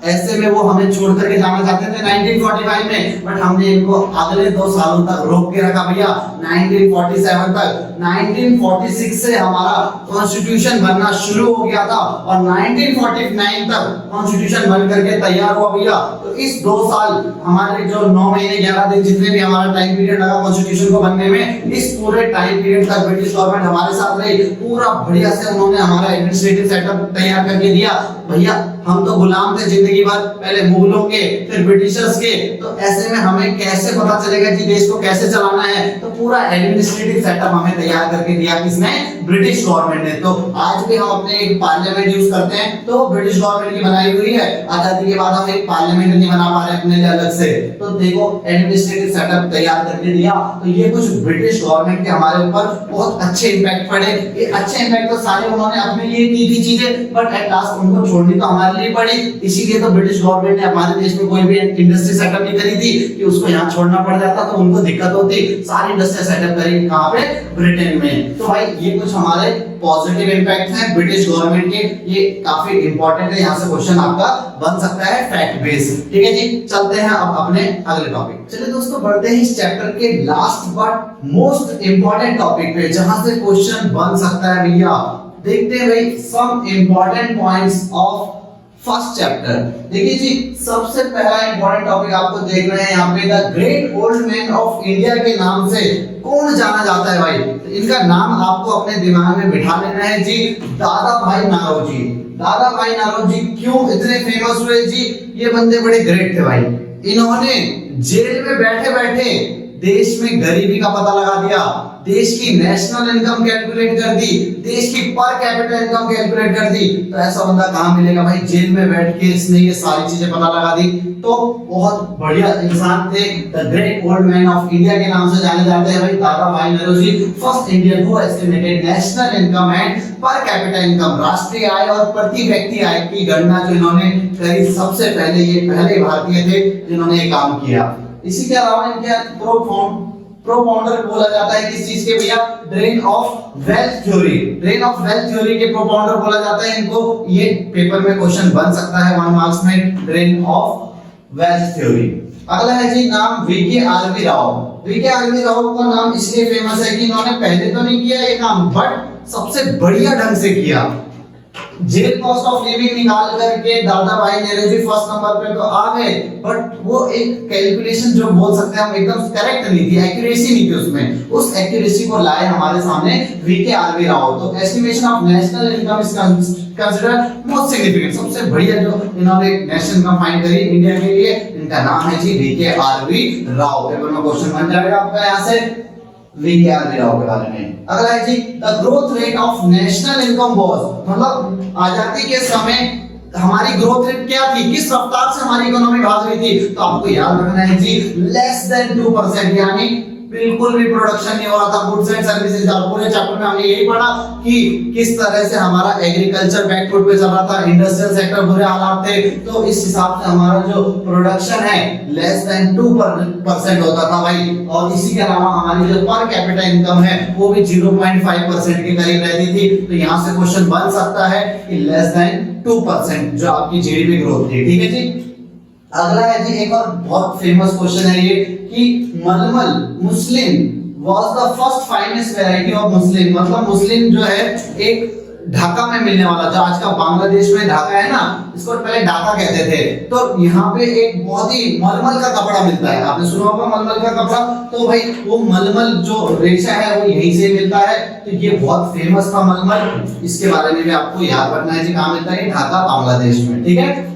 ऐसे में वो हमें छोड़ करके जाना चाहते थे 1945 में, बट हमने इनको अगले 2 सालों तक रोक के रखा भैया 1947 तक। 1946 से हमारा कॉन्स्टिट्यूशन बनना शुरू हो गया था और 1949 तक कॉन्स्टिट्यूशन बन करके तैयार हुआ भैया। तो इस 2 साल हमारे जो 9 महीने 11 दिन जितने भी हमारा टाइम पीरियड लगा कॉन्स्टिट्यूशन को बनने में, इस पूरे टाइम पीरियड तक ब्रिटिश गवर्नमेंट हमारे साथ रही। पूरा बढ़िया से उन्होंने हमारा एडमिनिस्ट्रेटिव सेटअप तैयार करके दिया। भैया हम तो गुलाम थे जिंदगी भर, पहले मुगलों के फिर ब्रिटिशर्स के। तो ऐसे में हमें कैसे पता चलेगा कि देश को कैसे चलाना है? तो पूरा एडमिनिस्ट्रेटिव सेटअप हमें तैयार करके दिया किसने? ब्रिटिश गवर्नमेंट ने। तो आज भी हम अपने एक पार्लियामेंट यूज करते हैं तो ब्रिटिश गवर्नमेंट की बनाई हुई है। आजादी के बाद हम एक पार्लियामेंट नहीं बना पा रहे अपने लिए अलग से। तो देखो एडमिनिस्ट्रेटिव सेटअप तैयार करके दिया। तो ये कुछ ब्रिटिश गवर्नमेंट के हमारे ऊपर बहुत अच्छे इंपैक्ट पड़े। ये अच्छे इंपैक्ट तो सारे उन्होंने अपने लिए की थी चीजें, बट एट लास्ट उनको छोड़नी तो हमारे लिए पड़ी। इसीलिए तो ब्रिटिश गवर्नमेंट ने हमारे देश में कोई भी इंडस्ट्री सेटअप नहीं करी थी कि उसको यहाँ छोड़ना पड़ जाता तो उनको दिक्कत होती। सारी इंडस्ट्री सेटअप करी कहाँ पे? ब्रिटेन में। तो भाई ये कुछ हमारे पॉजिटिव इंपैक्ट हैं ब्रिटिश गवर्नमेंट के, ये काफी इंपॉर्टेंट है। यहाँ से क्वेश्चन आपका बन सकता है फैक्ट बेस्ड। ठीक है जी, चलते हैं अब अपने अगले टॉपिक। चलिए दोस्तों बढ़ते हैं इस चैप्टर के last but most important topic पे, जहां से क्वेश्चन बन सकता है भैया। देखते हैं भाई some important points of first chapter. देखिए जी, सबसे पहला इंपॉर्टेंट टॉपिक आपको देखना है यहाँ पे, the great old man of India के नाम से कौन जाना जाता है भाई? तो इनका नाम आपको अपने दिमाग में बिठा लेना है जी, दादा भाई नारोजी। दादा भाई नारोजी क्यों इतने फेमस हुए जी? ये बंदे बड़े ग्रेट थे भाई। इन्होंने जेल में बैठे बैठे देश में गरीबी का पता लगा दिया, देश की नेशनल इनकम कैलकुलेट कर दी, देश की पर कैपिटा इनकम कैलकुलेट कर दी। तो ऐसा बंदा कहां मिलेगा भाई? जेल में बैठ के इसने ये सारी चीजें पता लगा दी। तो बहुत बढ़िया इंसान थे। The great old man of India के नाम से जाने जाते हैं भाई Dadabhai Naoroji. First Indian who estimated national income and per capita income, राष्ट्रीय आय और प्रति व्यक्ति आय की गणना जो इन्होंने करी, सबसे पहले ये पहले भारतीय थे जिन्होंने ये काम किया। इसी के अलावा इनके प्रोपाउंडर बोला जाता है किस चीज के भैया? Drain of wealth theory. Drain of wealth theory के प्रोपाउंडर बोला जाता है इनको। ये पेपर में क्वेश्चन बन सकता है 1 मार्क्स में, ड्रेन ऑफ वेल्थ थ्योरी। अगला है जी नाम वीके आरवी राव। वीके आरवी राव का नाम इसलिए फेमस है कि इन्होंने पहले तो नहीं किया ये काम, बट सबसे बढ़िया ढंग से किया। जेल कॉस्ट ऑफ लिविंग निकाल करके दादा भाई नौरोजी फर्स्ट नंबर पे तो आ गए, बट वो एक कैलकुलेशन जो बोल सकते हैं हम एकदम करेक्ट नहीं थी, एक्यूरेसी नहीं थी उसमें। उस एक्यूरेसी को लाए हमारे सामने वीके आरवी राव। तो estimation of national income is considered most significant. सबसे बढ़िया जो इन्होंने नेशनल इनकम फाइंड करी इंडिया के लिए, इनका नाम है जी वीके आरवी राव। पेपर में क्वेश्चन बन जाएगा आपका यहाँ से वीके आरवी राव के बारे में। अगला है जी the growth rate of national income was, मतलब आजादी के समय हमारी ग्रोथ रेट क्या थी, किस रफ्तार से हमारी इकोनॉमी भाग रही थी? तो आपको याद रखना है जी लेस देन 2%, यानी बिल्कुल भी प्रोडक्शन नहीं हो रहा था गुड्स एंड सर्विसेज। और पूरे चैप्टर में हमने यही पढ़ा कि किस तरह से हमारा एग्रीकल्चर बैकफुट पे चल रहा था, इंडस्ट्रियल सेक्टर बुरे हालात थे। तो इस हिसाब से हमारा जो प्रोडक्शन है लेस देन 2% होता था भाई। और इसी के अलावा हमारी जो पर कैपिटा इनकम है वो भी 0.5% के करीब रहती थी। तो यहाँ से क्वेश्चन बन सकता है कि लेस देन 2% जो आपकी जीडीपी ग्रोथ थी। ठीक है जी। अगला है जी एक और बहुत फेमस क्वेश्चन है ये कि मलमल muslin was the first finest variety of muslin, मतलब मुस्लिम जो है एक ढाका में मिलने वाला, जो आज का बांग्लादेश में ढाका है ना, इसको पहले ढाका कहते थे। तो यहाँ पे एक बहुत ही मलमल का कपड़ा मिलता है, आपने सुना होगा मलमल का कपड़ा। तो भाई वो मलमल जो रेशा है वो यहीं से मिलता है। तो ये बहुत फेमस था मलमल, इसके बारे में भी आपको याद रखना है जी, कहाँ मिलता है, ढाका बांग्लादेश में, ठीक है।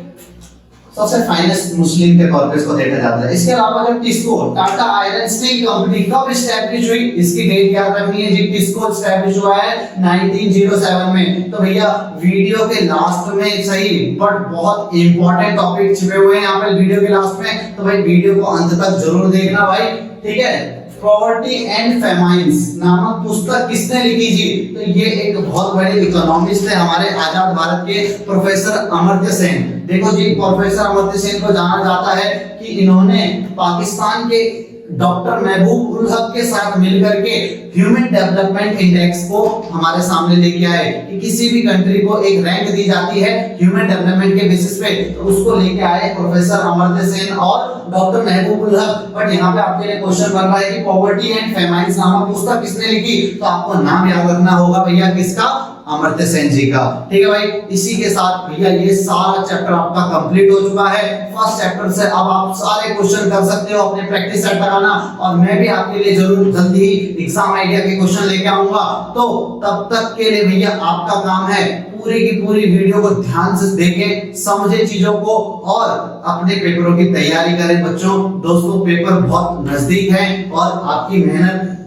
सबसे फाइनेस्ट मुस्लिम के तौर पे इसको देखा जाता है। इसके अलावा जो TISCO, Tata iron steel company कब स्टैब्लिश हुई, इसकी डेट याद रखनी है जी। टिस्को स्टैब्लिश हुआ है 1907 में। तो भैया वीडियो के लास्ट में, सही बट बहुत इंपॉर्टेंट टॉपिक छिपे हुए हैं यहाँ पे वीडियो के लास्ट में, तो भाई वीडियो को अंत तक जरूर देखना भाई, ठीक है। पॉवर्टी एंड फेमाइन्स नामक पुस्तक किसने लिखी जी? तो ये एक बहुत बड़े इकोनॉमिस्ट है हमारे आजाद भारत के, प्रोफेसर अमर्त्य सेन। देखो जी, प्रोफेसर अमर्त्य सेन को जाना जाता है कि इन्होंने पाकिस्तान के डॉक्टर महबूब उल हक के साथ मिलकर के ह्यूमन डेवलपमेंट इंडेक्स को हमारे सामने लेके आए कि किसी भी कंट्री को एक रैंक दी जाती है ह्यूमन डेवलपमेंट के बेसिस पे, तो उसको लेके आए प्रोफेसर अमर्त्य सेन और doctor Mehboob ul Haq. But यहाँ पे आपके लिए क्वेश्चन बन रहा है कि पॉवर्टी एंड फेमाइन्स नामक पुस्तक किसने लिखी? तो आपको नाम याद रखना होगा भैया, किसका? अमर्त्य सेन जी का, ठीक है भाई। इसी के साथ भैया ये सारा चैप्टर आपका कंप्लीट हो चुका है। फर्स्ट चैप्टर से अब आप सारे क्वेश्चन कर सकते हो, अपने प्रैक्टिस सेट लगाना, और मैं भी आपके लिए जरूर जल्दी ही एग्जाम आइडिया के क्वेश्चन लेके आऊंगा। तो तब तक के लिए भैया आपका काम है पूरी की पूरी वीडियो को ध्यान से देखें, समझे चीजों को, और अपने पेपरों की तैयारी करें बच्चों। दोस्तों पेपर बहुत नजदीक है और आपकी मेहनत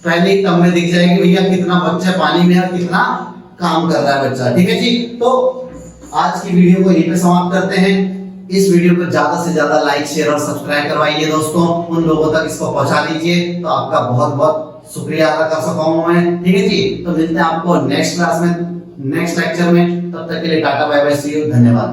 पहले ही तब में दिख जाएगी भैया, कितना बच्चा पानी में है, कितना काम कर रहा है बच्चा, ठीक है जी। तो आज की वीडियो को यहीं पे समाप्त करते हैं। इस वीडियो को ज्यादा से ज्यादा लाइक, शेयर और सब्सक्राइब करवाइए दोस्तों, उन लोगों तक इसको पहुंचा दीजिए, तो आपका बहुत बहुत शुक्रिया अदा कर सका हूं मैं, ठीक है जी। तो मिलते हैं आपको नेक्स्ट क्लास में, नेक्स्ट लेक्चर में। तब तक के लिए tata bye bye, see you, धन्यवाद।